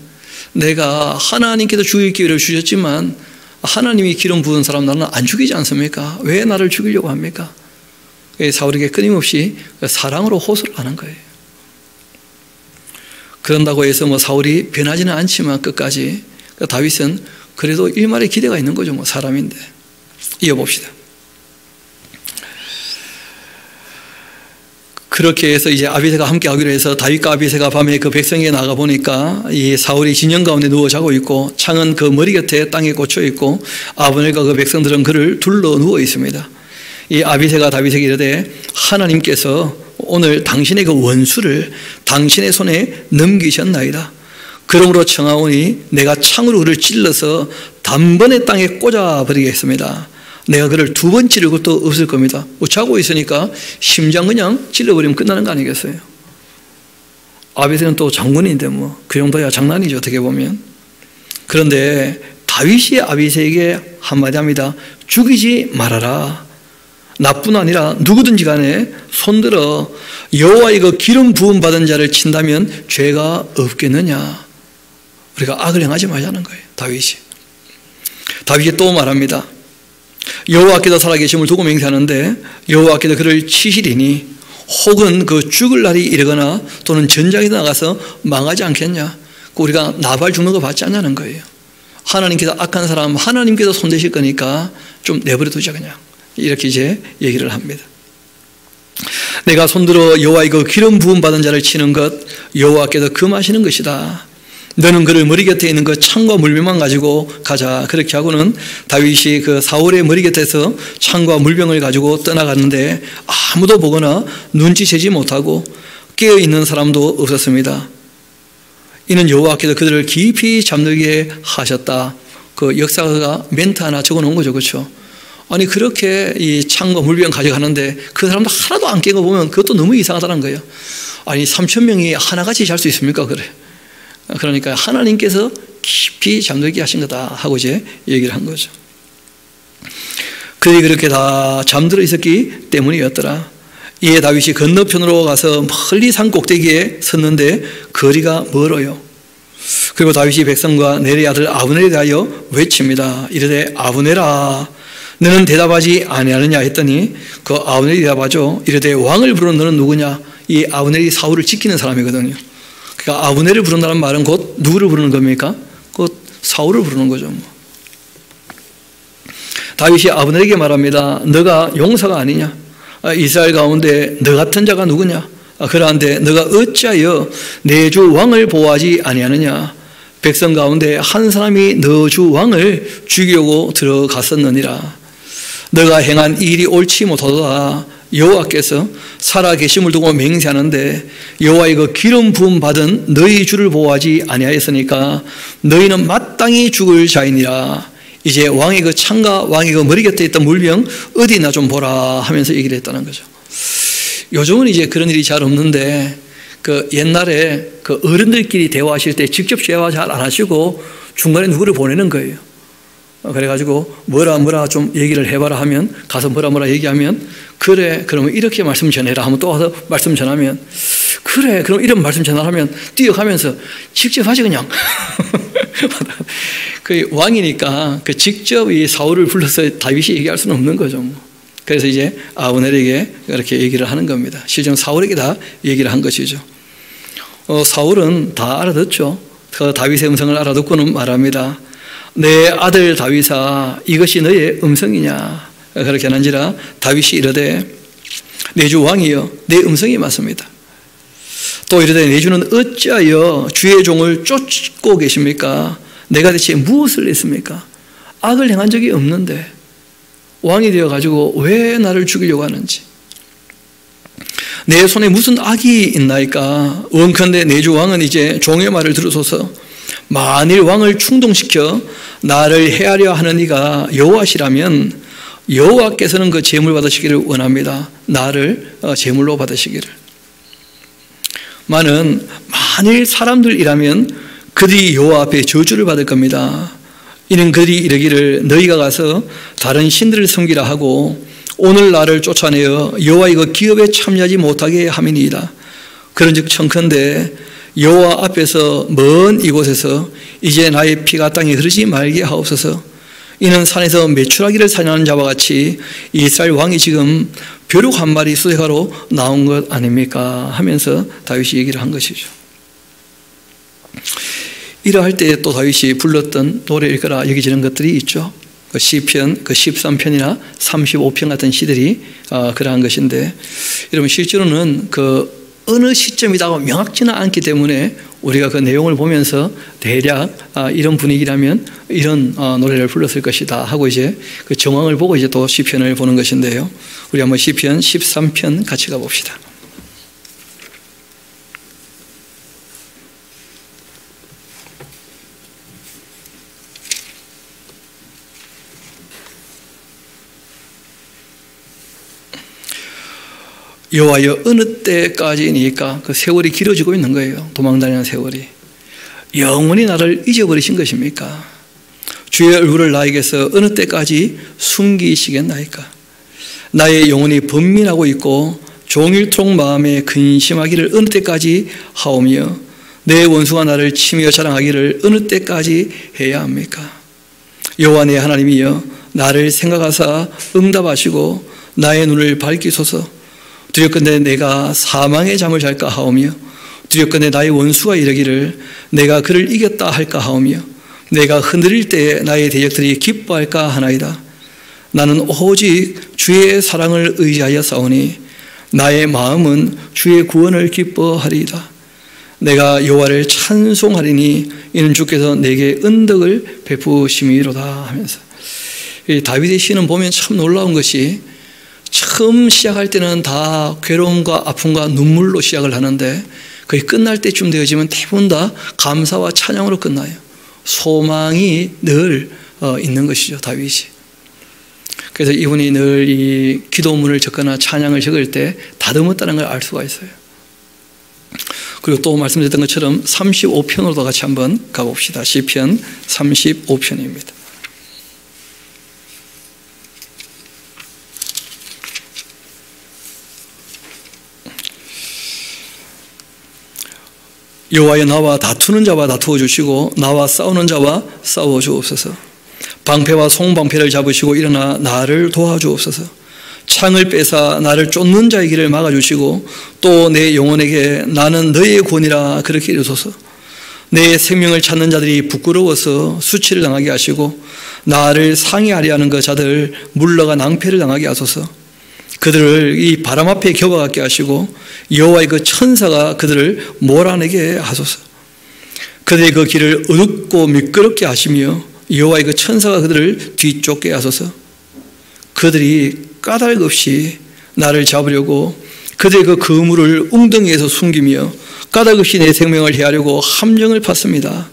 내가 하나님께서 죽일 기회를 주셨지만 하나님이 기름 부은 사람 나는 안 죽이지 않습니까? 왜 나를 죽이려고 합니까? 사울에게 끊임없이 사랑으로 호소를 하는 거예요. 그런다고 해서 사울이 변하지는 않지만 끝까지 다윗은 그래도 일말의 기대가 있는 거죠. 사람인데. 이어봅시다. 그렇게 해서 이제 아비새가 함께 하기로 해서 다윗과 아비새가 밤에 그 백성에게 나가 보니까 이 사울이 진영 가운데 누워 자고 있고 창은 그 머리 곁에 땅에 꽂혀 있고 아브넬과 그 백성들은 그를 둘러 누워 있습니다. 이 아비새가 다윗에게 이르되 하나님께서 오늘 당신의 그 원수를 당신의 손에 넘기셨나이다. 그러므로 청하오니 내가 창으로 그를 찔러서 단번에 땅에 꽂아버리겠습니다. 내가 그를 두 번 찌를 것도 없을 겁니다. 자고 있으니까 심장 그냥 찔러버리면 끝나는 거 아니겠어요? 아비새는 또 장군인데 뭐 그 정도야 장난이죠, 어떻게 보면. 그런데 다윗이 아비새에게 한마디 합니다. 죽이지 말아라. 나뿐 아니라 누구든지 간에 손들어 여호와의 그 기름 부음 받은 자를 친다면 죄가 없겠느냐. 우리가 악을 행하지 말자는 거예요, 다윗이 또 말합니다. 여호와께서 살아계심을 두고 맹세하는데 여호와께서 그를 치시리니 혹은 그 죽을 날이 이르거나 또는 전장에 나가서 망하지 않겠냐. 우리가 나발 죽는 거 받지 않냐는 거예요. 하나님께서 악한 사람 하나님께서 손대실 거니까 좀 내버려 두자 그냥. 이렇게 이제 얘기를 합니다. 내가 손들어 여호와의 그 기름 부음 받은 자를 치는 것 여호와께서 금하시는 것이다. 너는 그를 머리 곁에 있는 그 창과 물병만 가지고 가자. 그렇게 하고는 다윗이 그 사울의 머리 곁에서 창과 물병을 가지고 떠나갔는데 아무도 보거나 눈치채지 못하고 깨어있는 사람도 없었습니다. 이는 여호와께서 그들을 깊이 잠들게 하셨다. 그 역사가 멘트 하나 적어놓은 거죠, 그렇죠? 아니 그렇게 이 창과 물병 가져가는데 그 사람도 하나도 안 깬 거 보면 그것도 너무 이상하다는 거예요. 아니 3,000명이 하나같이 잘 수 있습니까? 그래. 그러니까 하나님께서 깊이 잠들게 하신 거다 하고 이제 얘기를 한 거죠. 그들이 그렇게 다 잠들어 있었기 때문이었더라. 이에 다윗이 건너편으로 가서 멀리 산 꼭대기에 섰는데 거리가 멀어요. 그리고 다윗이 백성과 내리 아들 아브넬에 대하여 외칩니다. 이르되 아브넬아 너는 대답하지 아니하느냐 했더니 그 아브넬이 대답하죠. 이르되 왕을 부르는 너는 누구냐. 이 아브넬이 사울을 지키는 사람이거든요. 그러니까 아브넬을 부른다는 말은 곧 누구를 부르는 겁니까? 곧 사울을 부르는 거죠. 다윗이 아브넬에게 말합니다. 너가 용사가 아니냐? 이스라엘 가운데 너 같은 자가 누구냐? 그러한데 너가 어찌하여 내 주 왕을 보호하지 아니하느냐? 백성 가운데 한 사람이 너 주 왕을 죽이려고 들어갔었느니라. 너가 행한 일이 옳지 못하도다. 여호와께서 살아계심을 두고 맹세하는데 여호와의 그 기름 부음 받은 너희 주를 보호하지 아니하였으니까 너희는 마땅히 죽을 자이니라. 이제 왕의 그 창과 왕의 그 머리 곁에 있던 물병 어디 있나 좀 보라 하면서 얘기를 했다는 거죠. 요즘은 이제 그런 일이 잘 없는데 그 옛날에 그 어른들끼리 대화하실 때 직접 대화 잘 안 하시고 중간에 누구를 보내는 거예요. 그래가지고 뭐라 좀 얘기를 해봐라 하면 가서 뭐라 얘기하면 그래 그러면 이렇게 말씀 전해라 하면 또 와서 말씀 전하면 그래 그럼 이런 말씀 전하면 뛰어가면서 직접 하지 그냥. 그 왕이니까 그 직접 이 사울을 불러서 다윗이 얘기할 수는 없는 거죠. 그래서 이제 아브넬에게 그렇게 얘기를 하는 겁니다. 실제로 사울에게 다 얘기를 한 것이죠. 사울은 다 알아듣죠. 그 다윗의 음성을 알아듣고는 말합니다. 내 아들 다윗아 이것이 너의 음성이냐. 그렇게 하는지라 다윗이 이르되 내 주 왕이여 내 음성이 맞습니다. 또 이르되 내 주는 어찌하여 주의 종을 쫓고 계십니까? 내가 대체 무엇을 했습니까? 악을 행한 적이 없는데 왕이 되어가지고 왜 나를 죽이려고 하는지. 내 손에 무슨 악이 있나이까? 원컨대 내 주 왕은 이제 종의 말을 들으소서. 만일 왕을 충동시켜 나를 해하려 하는 이가 여호와시라면 여호와께서는 그 제물 받으시기를 원합니다. 나를 제물로 받으시기를. 만일 사람들이라면 그들이 여호와 앞에 저주를 받을 겁니다. 이는 그들이 이르기를 너희가 가서 다른 신들을 섬기라 하고 오늘 나를 쫓아내어 여호와의 그 기업에 참여하지 못하게 함이니이다. 그런즉 청컨대 여호와 앞에서 먼 이곳에서 이제 나의 피가 땅에 흐르지 말게 하옵소서. 이는 산에서 메추라기를 사냥하는 자와 같이 이스라엘 왕이 지금 벼룩 한 마리 수색하러 나온 것 아닙니까? 하면서 다윗이 얘기를 한 것이죠. 이러할 때 또 다윗이 불렀던 노래일 거라 여겨지는 것들이 있죠. 그 시편 그 13편이나 35편 같은 시들이 그러한 것인데, 여러분 실제로는 그 어느 시점이다고 명확지는 않기 때문에 우리가 그 내용을 보면서 대략 이런 분위기라면 이런 노래를 불렀을 것이다 하고 이제 그 정황을 보고 이제 또 시편을 보는 것인데요. 우리 한번 시편 13편 같이 가봅시다. 여호와여, 어느 때까지니까 그 세월이 길어지고 있는 거예요. 도망다니는 세월이. 영원히 나를 잊어버리신 것입니까? 주의 얼굴을 나에게서 어느 때까지 숨기시겠나이까? 나의 영혼이 번민하고 있고 종일토록 마음에 근심하기를 어느 때까지 하오며 내 원수가 나를 치며 자랑하기를 어느 때까지 해야 합니까? 여호와 내 하나님이여, 나를 생각하사 응답하시고 나의 눈을 밝히소서. 두렵건대 내가 사망의 잠을 잘까 하오며 두렵건대 나의 원수가 이르기를 내가 그를 이겼다 할까 하오며 내가 흔들릴 때에 나의 대적들이 기뻐할까 하나이다. 나는 오직 주의 사랑을 의지하여 싸우니 나의 마음은 주의 구원을 기뻐하리이다. 내가 여호와를 찬송하리니 이는 주께서 내게 은덕을 베푸심이로다 하면서, 이 다윗의 시는 보면 참 놀라운 것이 처음 시작할 때는 다 괴로움과 아픔과 눈물로 시작을 하는데 거의 끝날 때쯤 되어지면 대부분 다 감사와 찬양으로 끝나요. 소망이 늘 있는 것이죠, 다윗이. 그래서 이분이 늘 이 기도문을 적거나 찬양을 적을 때 다듬었다는 걸 알 수가 있어요. 그리고 또 말씀드렸던 것처럼 35편으로도 같이 한번 가봅시다. 시편 35편입니다. 여호와여, 나와 다투는 자와 다투어 주시고 나와 싸우는 자와 싸워 주옵소서. 방패와 송방패를 잡으시고 일어나 나를 도와주옵소서. 창을 빼사 나를 쫓는 자의 길을 막아주시고 또 내 영혼에게 나는 너의 권이라 그렇게 이르소서. 내 생명을 찾는 자들이 부끄러워서 수치를 당하게 하시고 나를 상해하려 하는 그 자들 물러가 낭패를 당하게 하소서. 그들을 이 바람 앞에 겨워갖게 하시고 여호와의 그 천사가 그들을 몰아내게 하소서. 그들의 그 길을 어둡고 미끄럽게 하시며 여호와의 그 천사가 그들을 뒤쫓게 하소서. 그들이 까닭 없이 나를 잡으려고 그들의 그 그물을 웅덩이에서 숨기며 까닭 없이 내 생명을 해하려고 함정을 팠습니다.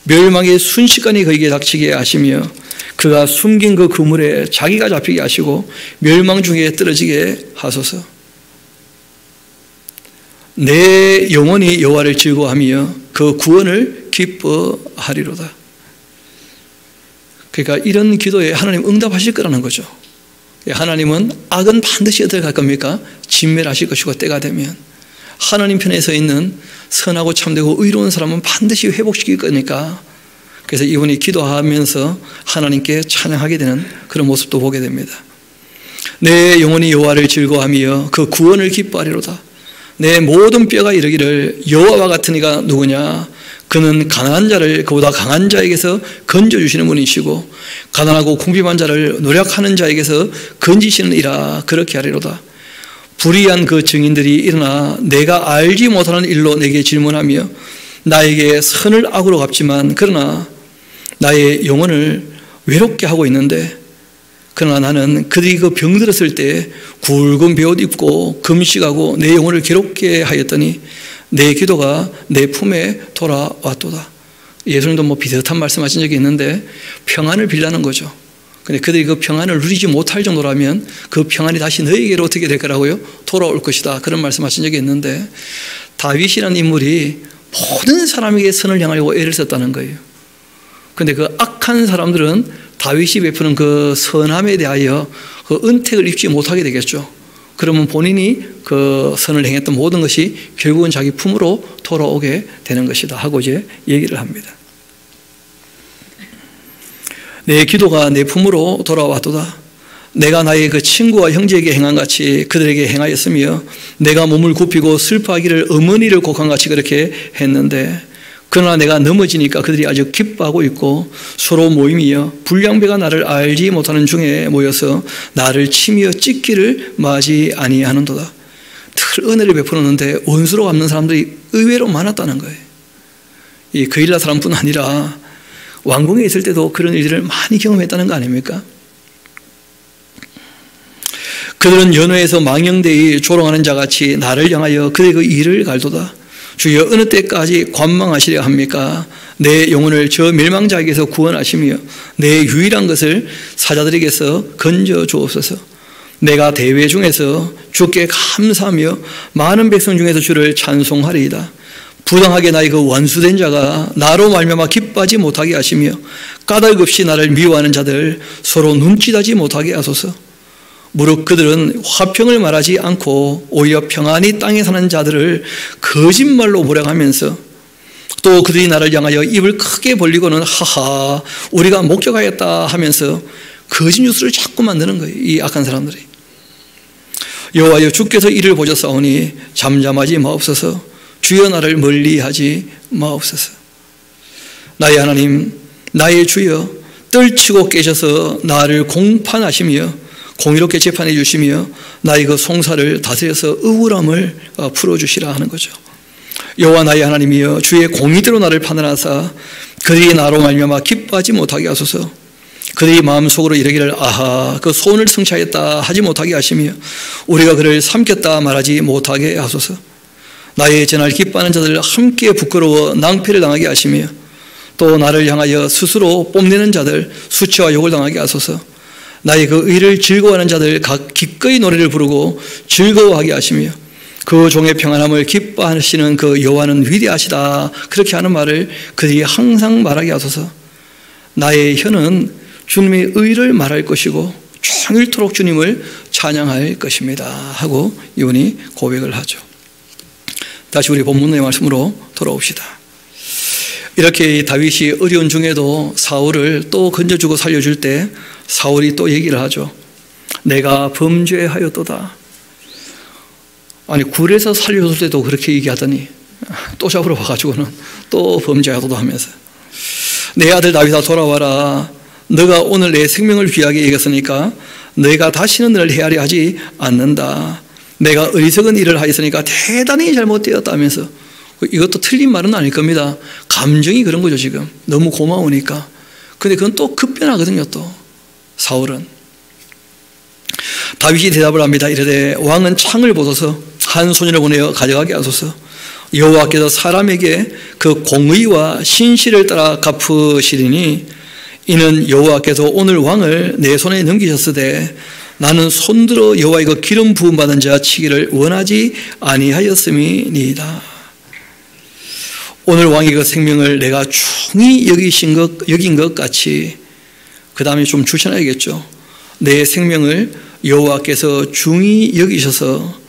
멸망의 순식간에 그에게 닥치게 하시며 그가 숨긴 그 그물에 자기가 잡히게 하시고 멸망 중에 떨어지게 하소서. 내 영혼이 여호와를 즐거워하며 그 구원을 기뻐하리로다. 그러니까 이런 기도에 하나님 응답하실 거라는 거죠. 하나님은 악은 반드시 어떻게 할 겁니까? 진멸하실 것이고 때가 되면 하나님 편에 서 있는 선하고 참되고 의로운 사람은 반드시 회복시킬 거니까, 그래서 이분이 기도하면서 하나님께 찬양하게 되는 그런 모습도 보게 됩니다. 내 영혼이 여호와를 즐거워하며 그 구원을 기뻐하리로다. 내 모든 뼈가 이르기를 여호와와 같은 이가 누구냐? 그는 가난한 자를 그보다 강한 자에게서 건져주시는 분이시고 가난하고 궁핍한 자를 노력하는 자에게서 건지시는 이라 그렇게 하리로다. 불의한 그 증인들이 일어나 내가 알지 못하는 일로 내게 질문하며 나에게 선을 악으로 갚지만 그러나 나의 영혼을 외롭게 하고 있는데, 그러나 나는 그들이 그 병들었을 때 굵은 베옷 입고 금식하고 내 영혼을 괴롭게 하였더니 내 기도가 내 품에 돌아왔도다. 예수님도 비슷한 말씀하신 적이 있는데 평안을 빌라는 거죠. 근데 그들이 그 평안을 누리지 못할 정도라면 그 평안이 다시 너에게로 어떻게 될 거라고요? 돌아올 것이다. 그런 말씀하신 적이 있는데, 다윗이라는 인물이 모든 사람에게 선을 향하려고 애를 썼다는 거예요. 근데 그 악한 사람들은 다윗이 베푸는 그 선함에 대하여 그 은택을 입지 못하게 되겠죠. 그러면 본인이 그 선을 행했던 모든 것이 결국은 자기 품으로 돌아오게 되는 것이다 하고 이제 얘기를 합니다. 내 기도가 내 품으로 돌아왔도다. 내가 나의 그 친구와 형제에게 행한 같이 그들에게 행하였으며 내가 몸을 굽히고 슬퍼하기를 어머니를 곡한 같이 그렇게 했는데 그러나 내가 넘어지니까 그들이 아주 기뻐하고 있고 서로 모임이여 불량배가 나를 알지 못하는 중에 모여서 나를 치며 찢기를 맞이 아니하는도다. 늘 은혜를 베풀었는데 원수로 갚는 사람들이 의외로 많았다는 거예요. 이 그일라 사람뿐 아니라 왕궁에 있을 때도 그런 일들을 많이 경험했다는 거 아닙니까? 그들은 연회에서 망령되이 조롱하는 자같이 나를 향하여 그의 그 일을 갈도다. 주여 어느 때까지 관망하시려 합니까? 내 영혼을 저 멸망자에게서 구원하시며 내 유일한 것을 사자들에게서 건져 주옵소서. 내가 대회 중에서 주께 감사하며 많은 백성 중에서 주를 찬송하리이다. 부당하게 나의 그 원수된 자가 나로 말미암아 기뻐하지 못하게 하시며 까닭 없이 나를 미워하는 자들 서로 눈짓하지 못하게 하소서. 무릇 그들은 화평을 말하지 않고 오히려 평안히 땅에 사는 자들을 거짓말로 몰아가면서 또 그들이 나를 향하여 입을 크게 벌리고는 하하 우리가 목격하였다 하면서 거짓 뉴스를 자꾸 만드는 거예요. 이 악한 사람들이. 여호와여 주께서 이를 보셨사오니 잠잠하지 마옵소서. 주여 나를 멀리하지 마옵소서. 나의 하나님 나의 주여 떨치고 깨셔서 나를 공판하시며 공의롭게 재판해 주시며 나의 그 송사를 다스려서 억울함을 풀어주시라 하는 거죠. 여호와 나의 하나님이여 주의 공의대로 나를 판단하사 그들이 나로 말미암아 기뻐하지 못하게 하소서. 그들이 마음속으로 이르기를 아하 그 소원을 성취하였다 하지 못하게 하시며 우리가 그를 삼켰다 말하지 못하게 하소서. 나의 전할 기뻐하는 자들 함께 부끄러워 낭패를 당하게 하시며 또 나를 향하여 스스로 뽐내는 자들 수치와 욕을 당하게 하소서. 나의 그 의를 즐거워하는 자들 각 기꺼이 노래를 부르고 즐거워하게 하시며 그 종의 평안함을 기뻐하시는 그 여호와는 위대하시다 그렇게 하는 말을 그들이 항상 말하게 하소서. 나의 혀는 주님의 의를 말할 것이고 종일토록 주님을 찬양할 것입니다 하고 이분이 고백을 하죠. 다시 우리 본문의 말씀으로 돌아옵시다. 이렇게 다윗이 어려운 중에도 사울을 또 건져주고 살려줄 때 사울이 또 얘기를 하죠. 내가 범죄하였도다. 아니 굴에서 살려줄 때도 그렇게 얘기하더니 또 잡으러 와가지고는 또 범죄하도다 하면서 내 아들 다윗아 돌아와라. 너가 오늘 내 생명을 귀하게 여겼으니까 내가 다시는 너를 헤아려 하지 않는다. 내가 어리석은 일을 하였으니까 대단히 잘못되었다면서 이것도 틀린 말은 아닐 겁니다. 감정이 그런 거죠 지금. 너무 고마우니까. 근데 그건 또 급변하거든요 또 사울은. 다윗이 대답을 합니다. 이르되 왕은 창을 보소서 한 소년을 보내어 가져가게 하소서. 여호와께서 사람에게 그 공의와 신실을 따라 갚으시리니 이는 여호와께서 오늘 왕을 내 손에 넘기셨으되 나는 손들어 여호와의 그 기름 부음 받은 자 치기를 원하지 아니하였음이니이다. 오늘 왕의 그 생명을 내가 중히 여긴 것 같이 그 다음에 좀 주셔놔야겠죠. 내 생명을 여호와께서 중히 여기셔서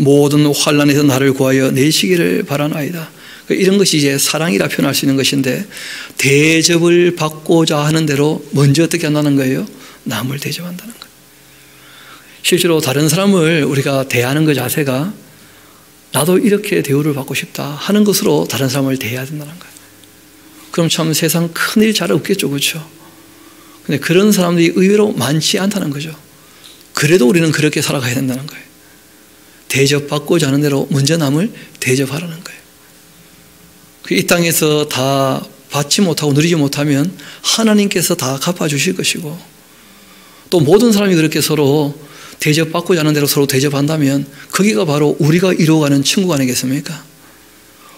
모든 환난에서 나를 구하여 내시기를 바라나이다. 이런 것이 이제 사랑이라 표현할 수 있는 것인데 대접을 받고자 하는 대로 먼저 어떻게 한다는 거예요? 남을 대접한다는 거예요. 실제로 다른 사람을 우리가 대하는 그 자세가 나도 이렇게 대우를 받고 싶다 하는 것으로 다른 사람을 대해야 된다는 거예요. 그럼 참 세상 큰일 잘 없겠죠. 그렇죠? 근데 그런 사람들이 의외로 많지 않다는 거죠. 그래도 우리는 그렇게 살아가야 된다는 거예요. 대접받고자 하는 대로 먼저 남을 대접하라는 거예요. 이 땅에서 다 받지 못하고 누리지 못하면 하나님께서 다 갚아주실 것이고 또 모든 사람이 그렇게 서로 대접받고자 하는 대로 서로 대접한다면 거기가 바로 우리가 이루어가는 천국 아니겠습니까?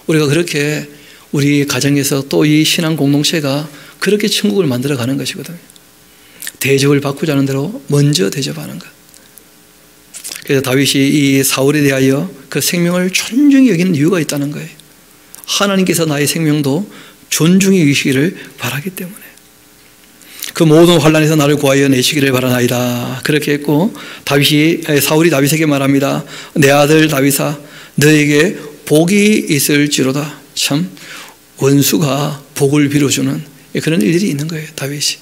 우리가 그렇게 우리 가정에서 또 이 신앙 공동체가 그렇게 천국을 만들어가는 것이거든요. 대접을 받고자 하는 대로 먼저 대접하는 것. 그래서 다윗이 이 사울에 대하여 그 생명을 존중히 여기는 이유가 있다는 거예요. 하나님께서 나의 생명도 존중히 여기시기를 바라기 때문에 그 모든 환난에서 나를 구하여 내시기를 바라나이다. 그렇게 했고 사울이 다윗에게 말합니다. 내 아들 다윗아 너에게 복이 있을지로다. 참 원수가 복을 빌어주는 그런 일들이 있는 거예요. 다윗이.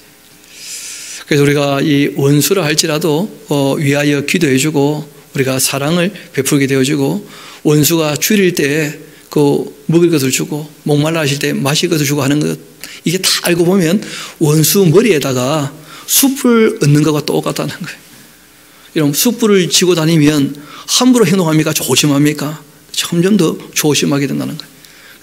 그래서 우리가 이 원수라 할지라도 위하여 기도해주고 우리가 사랑을 베풀게 되어주고 원수가 줄일 때 먹을 것을 주고 목말라 하실 때 마실 것을 주고 하는 것, 이게 다 알고 보면 원수 머리에다가 숯불 얹는 것과 똑같다는 거예요. 여러분, 숯불을 쥐고 다니면 함부로 행동합니까? 조심합니까? 점점 더 조심하게 된다는 거예요.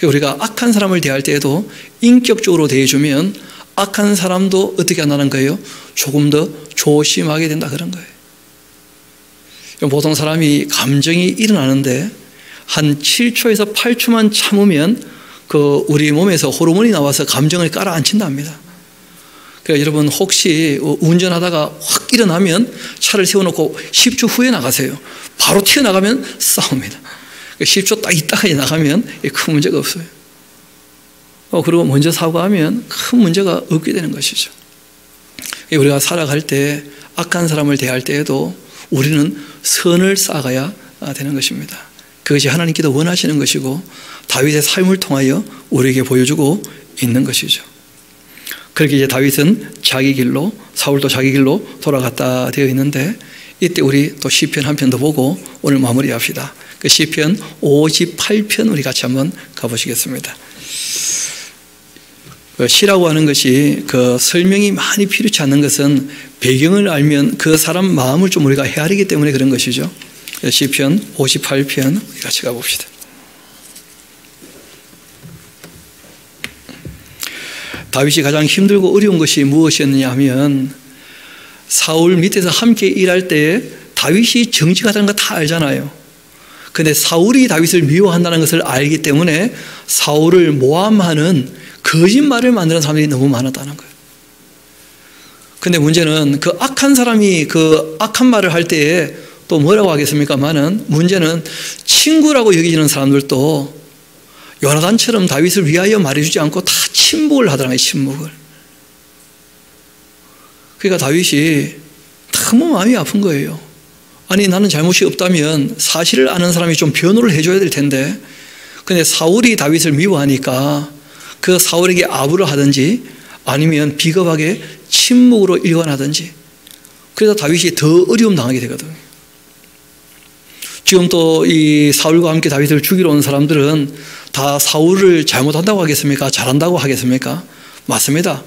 우리가 악한 사람을 대할 때에도 인격적으로 대해주면 악한 사람도 어떻게 한다는 거예요? 조금 더 조심하게 된다, 그런 거예요. 보통 사람이 감정이 일어나는데 한 7초에서 8초만 참으면 우리 몸에서 호르몬이 나와서 감정을 깔아앉힌답니다. 그러니까 여러분, 혹시 운전하다가 확 일어나면 차를 세워놓고 10초 후에 나가세요. 바로 튀어나가면 싸웁니다. 10초 딱 있다가 나가면 큰 문제가 없어요. 그리고 먼저 사과하면 큰 문제가 없게 되는 것이죠. 우리가 살아갈 때 악한 사람을 대할 때에도 우리는 선을 쌓아가야 되는 것입니다. 그것이 하나님께도 원하시는 것이고 다윗의 삶을 통하여 우리에게 보여주고 있는 것이죠. 그렇게 이제 다윗은 자기 길로, 사울도 자기 길로 돌아갔다 되어 있는데, 이때 우리 또 시편 한 편 더 보고 오늘 마무리합시다. 그 시편 58편 우리 같이 한번 가보시겠습니다. 시라고 하는 것이 설명이 많이 필요치 않는 것은 배경을 알면 그 사람 마음을 좀 우리가 헤아리기 때문에 그런 것이죠. 시편 58편 같이 가봅시다. 다윗이 가장 힘들고 어려운 것이 무엇이었느냐 하면, 사울 밑에서 함께 일할 때 다윗이 정직하다는 거 다 알잖아요. 그런데 사울이 다윗을 미워한다는 것을 알기 때문에 사울을 모함하는 거짓말을 만드는 사람들이 너무 많았다는 거예요. 그런데 문제는 악한 사람이 악한 말을 할 때에 또 뭐라고 하겠습니까만은, 문제는 친구라고 여기지는 사람들도 요나단처럼 다윗을 위하여 말해주지 않고 다 침묵을 하더라고요. 침묵을. 그러니까 다윗이 너무 마음이 아픈 거예요. 아니, 나는 잘못이 없다면 사실을 아는 사람이 좀 변호를 해줘야 될 텐데, 그런데 사울이 다윗을 미워하니까 그 사울에게 아부를 하든지 아니면 비겁하게 침묵으로 일관하든지, 그래서 다윗이 더 어려움 당하게 되거든요. 지금 또 이 사울과 함께 다윗을 죽이러 온 사람들은 다 사울을 잘못한다고 하겠습니까? 잘한다고 하겠습니까? 맞습니다.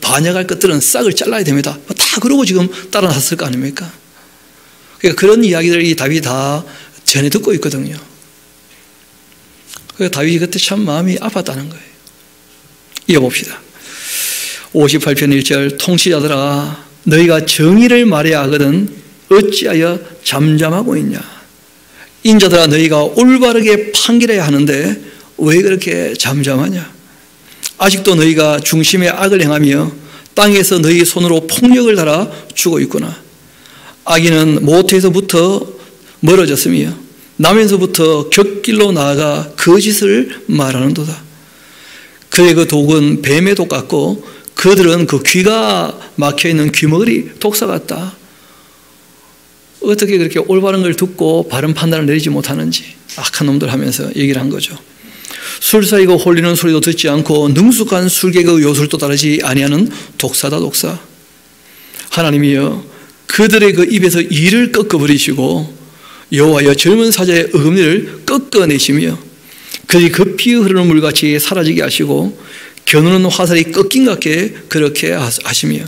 반역할 것들은 싹을 잘라야 됩니다. 다 그러고 지금 따라 나섰을 거 아닙니까? 그러니까 그런 이야기들을 이 다윗이 다 전해 듣고 있거든요. 그래서 다윗이 그때 참 마음이 아팠다는 거예요. 이어봅시다. 58편 1절, 통치자들아 너희가 정의를 말해야 하거든 어찌하여 잠잠하고 있냐. 인자들아 너희가 올바르게 판결해야 하는데 왜 그렇게 잠잠하냐. 아직도 너희가 중심에 악을 행하며 땅에서 너희 손으로 폭력을 달아 주고 있구나. 악인은 모태에서부터 멀어졌으며 남에서부터 곁길로 나아가 거짓을 말하는도다. 그의 그 독은 뱀의 독 같고 그들은 귀가 막혀있는 귀머거리 독사 같다. 어떻게 그렇게 올바른 걸 듣고 바른 판단을 내리지 못하는지 악한 놈들 하면서 얘기를 한 거죠. 술사이고 홀리는 소리도 듣지 않고 능숙한 술객의 요술도 따르지 아니하는 독사다 독사. 하나님이여 그들의 입에서 이를 꺾어버리시고 여호와여 젊은 사자의 어금니를 꺾어내시며 그들이 급히 흐르는 물같이 사라지게 하시고 겨누는 화살이 꺾인 것 같게 그렇게 하시며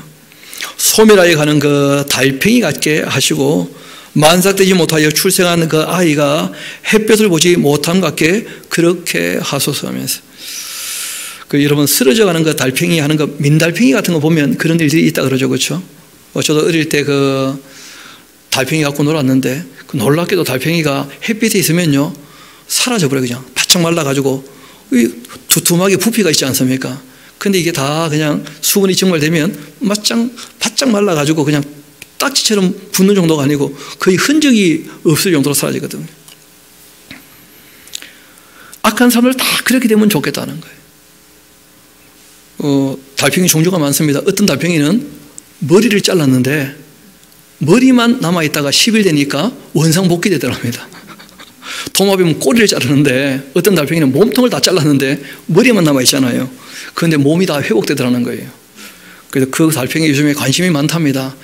소멸하여 가는 달팽이 같게 하시고 만삭되지 못하여 출생한 아이가 햇볕을 보지 못한 것 같게 그렇게 하소서 하면서 여러분 쓰러져가는 달팽이 하는 민달팽이 같은 거 보면 그런 일들이 있다 그러죠. 그렇죠? 저도 어릴 때 달팽이 갖고 놀았는데 놀랍게도 달팽이가 햇빛에 있으면요 사라져버려요. 그냥 바짝 말라가지고 두툼하게 부피가 있지 않습니까? 근데 이게 다 그냥 수분이 증발되면 바짝 말라가지고 그냥 딱지처럼 붙는 정도가 아니고 거의 흔적이 없을 정도로 사라지거든요. 악한 사람들 다 그렇게 되면 좋겠다는 거예요. 달팽이 종류가 많습니다. 어떤 달팽이는 머리를 잘랐는데 머리만 남아있다가 10일 되니까 원상복귀 되더랍니다. 도마뱀은 꼬리를 자르는데 어떤 달팽이는 몸통을 다 잘랐는데 머리만 남아있잖아요. 그런데 몸이 다 회복되더라는 거예요. 그래서 그 달팽이 요즘에 관심이 많답니다.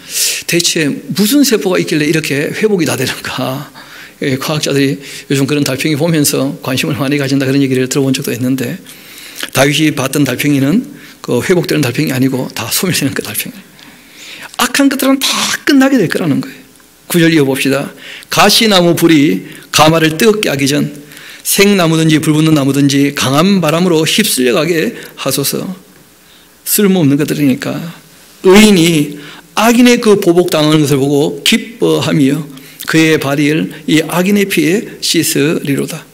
대체 무슨 세포가 있길래 이렇게 회복이 다 되는가 과학자들이 요즘 그런 달팽이 보면서 관심을 많이 가진다 그런 얘기를 들어본 적도 있는데, 다윗이 봤던 달팽이는 그 회복되는 달팽이 아니고 다 소멸되는 그 달팽이. 악한 것들은 다 끝나게 될 거라는 거예요. 9절 이어봅시다. 가시나무 불이 가마를 뜨겁게 하기 전 생나무든지 불붙는 나무든지 강한 바람으로 휩쓸려 가게 하소서. 쓸모없는 것들이니까 의인이 악인의 그 보복당하는 것을 보고 기뻐하며 그의 발을 이 악인의 피에 씻으리로다.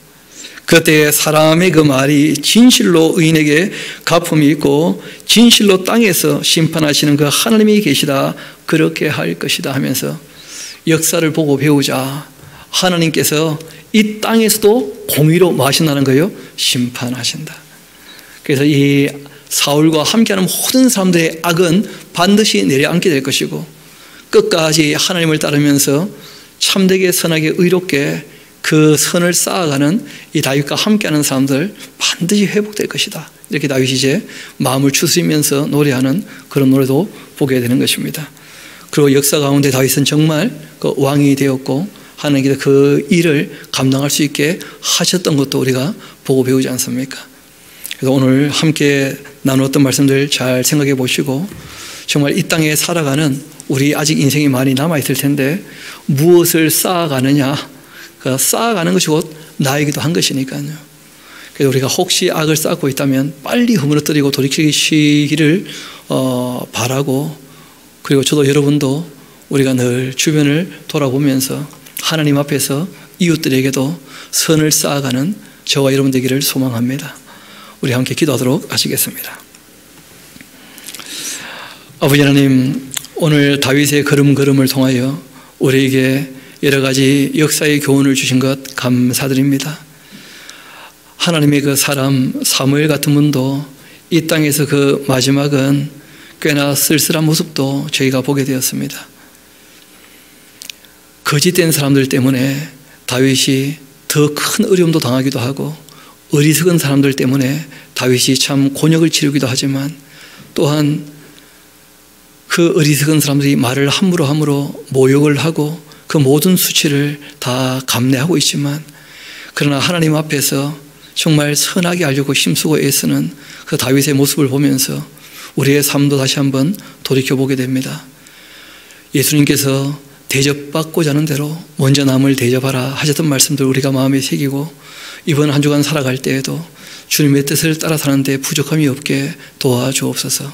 그때 사람의 그 말이 진실로 의인에게 갚음이 있고 진실로 땅에서 심판하시는 그 하나님이 계시다 그렇게 할 것이다 하면서 역사를 보고 배우자. 하나님께서 이 땅에서도 공의로 뭐 하신다는 거예요? 심판하신다. 그래서 이 사울과 함께하는 모든 사람들의 악은 반드시 내려앉게 될 것이고 끝까지 하나님을 따르면서 참되게 선하게 의롭게 그 선을 쌓아가는 이 다윗과 함께하는 사람들 반드시 회복될 것이다. 이렇게 다윗이 이제 마음을 추스리면서 노래하는 그런 노래도 보게 되는 것입니다. 그리고 역사 가운데 다윗은 정말 그 왕이 되었고 하나님께서 그 일을 감당할 수 있게 하셨던 것도 우리가 보고 배우지 않습니까? 그래서 오늘 함께 나누었던 말씀들 잘 생각해 보시고 정말 이 땅에 살아가는 우리 아직 인생이 많이 남아있을 텐데 무엇을 쌓아가느냐, 그 쌓아가는 것이 곧 나이기도 한 것이니까요. 그래서 우리가 혹시 악을 쌓고 있다면 빨리 허물어뜨리고 돌이키시기를 바라고, 그리고 저도 여러분도 우리가 늘 주변을 돌아보면서 하나님 앞에서 이웃들에게도 선을 쌓아가는 저와 여러분 되기를 소망합니다. 우리 함께 기도하도록 하시겠습니다. 아버지 하나님, 오늘 다윗의 걸음걸음을 통하여 우리에게 여러 가지 역사의 교훈을 주신 것 감사드립니다. 하나님의 그 사람 사무엘 같은 분도 이 땅에서 그 마지막은 꽤나 쓸쓸한 모습도 저희가 보게 되었습니다. 거짓된 사람들 때문에 다윗이 더 큰 어려움도 당하기도 하고 어리석은 사람들 때문에 다윗이 참 곤욕을 치르기도 하지만 또한 그 어리석은 사람들이 말을 함부로 모욕을 하고 그 모든 수치를 다 감내하고 있지만 그러나 하나님 앞에서 정말 선하게 하려고 힘쓰고 애쓰는 그 다윗의 모습을 보면서 우리의 삶도 다시 한번 돌이켜보게 됩니다. 예수님께서 대접받고자 하는 대로 먼저 남을 대접하라 하셨던 말씀들 우리가 마음에 새기고 이번 한 주간 살아갈 때에도 주님의 뜻을 따라 사는 데 부족함이 없게 도와주옵소서.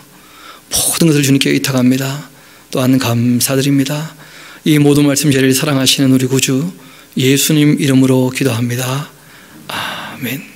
모든 것을 주님께 의탁합니다. 또한 감사드립니다. 이 모든 말씀 제를 사랑하시는 우리 구주 예수님 이름으로 기도합니다. 아멘.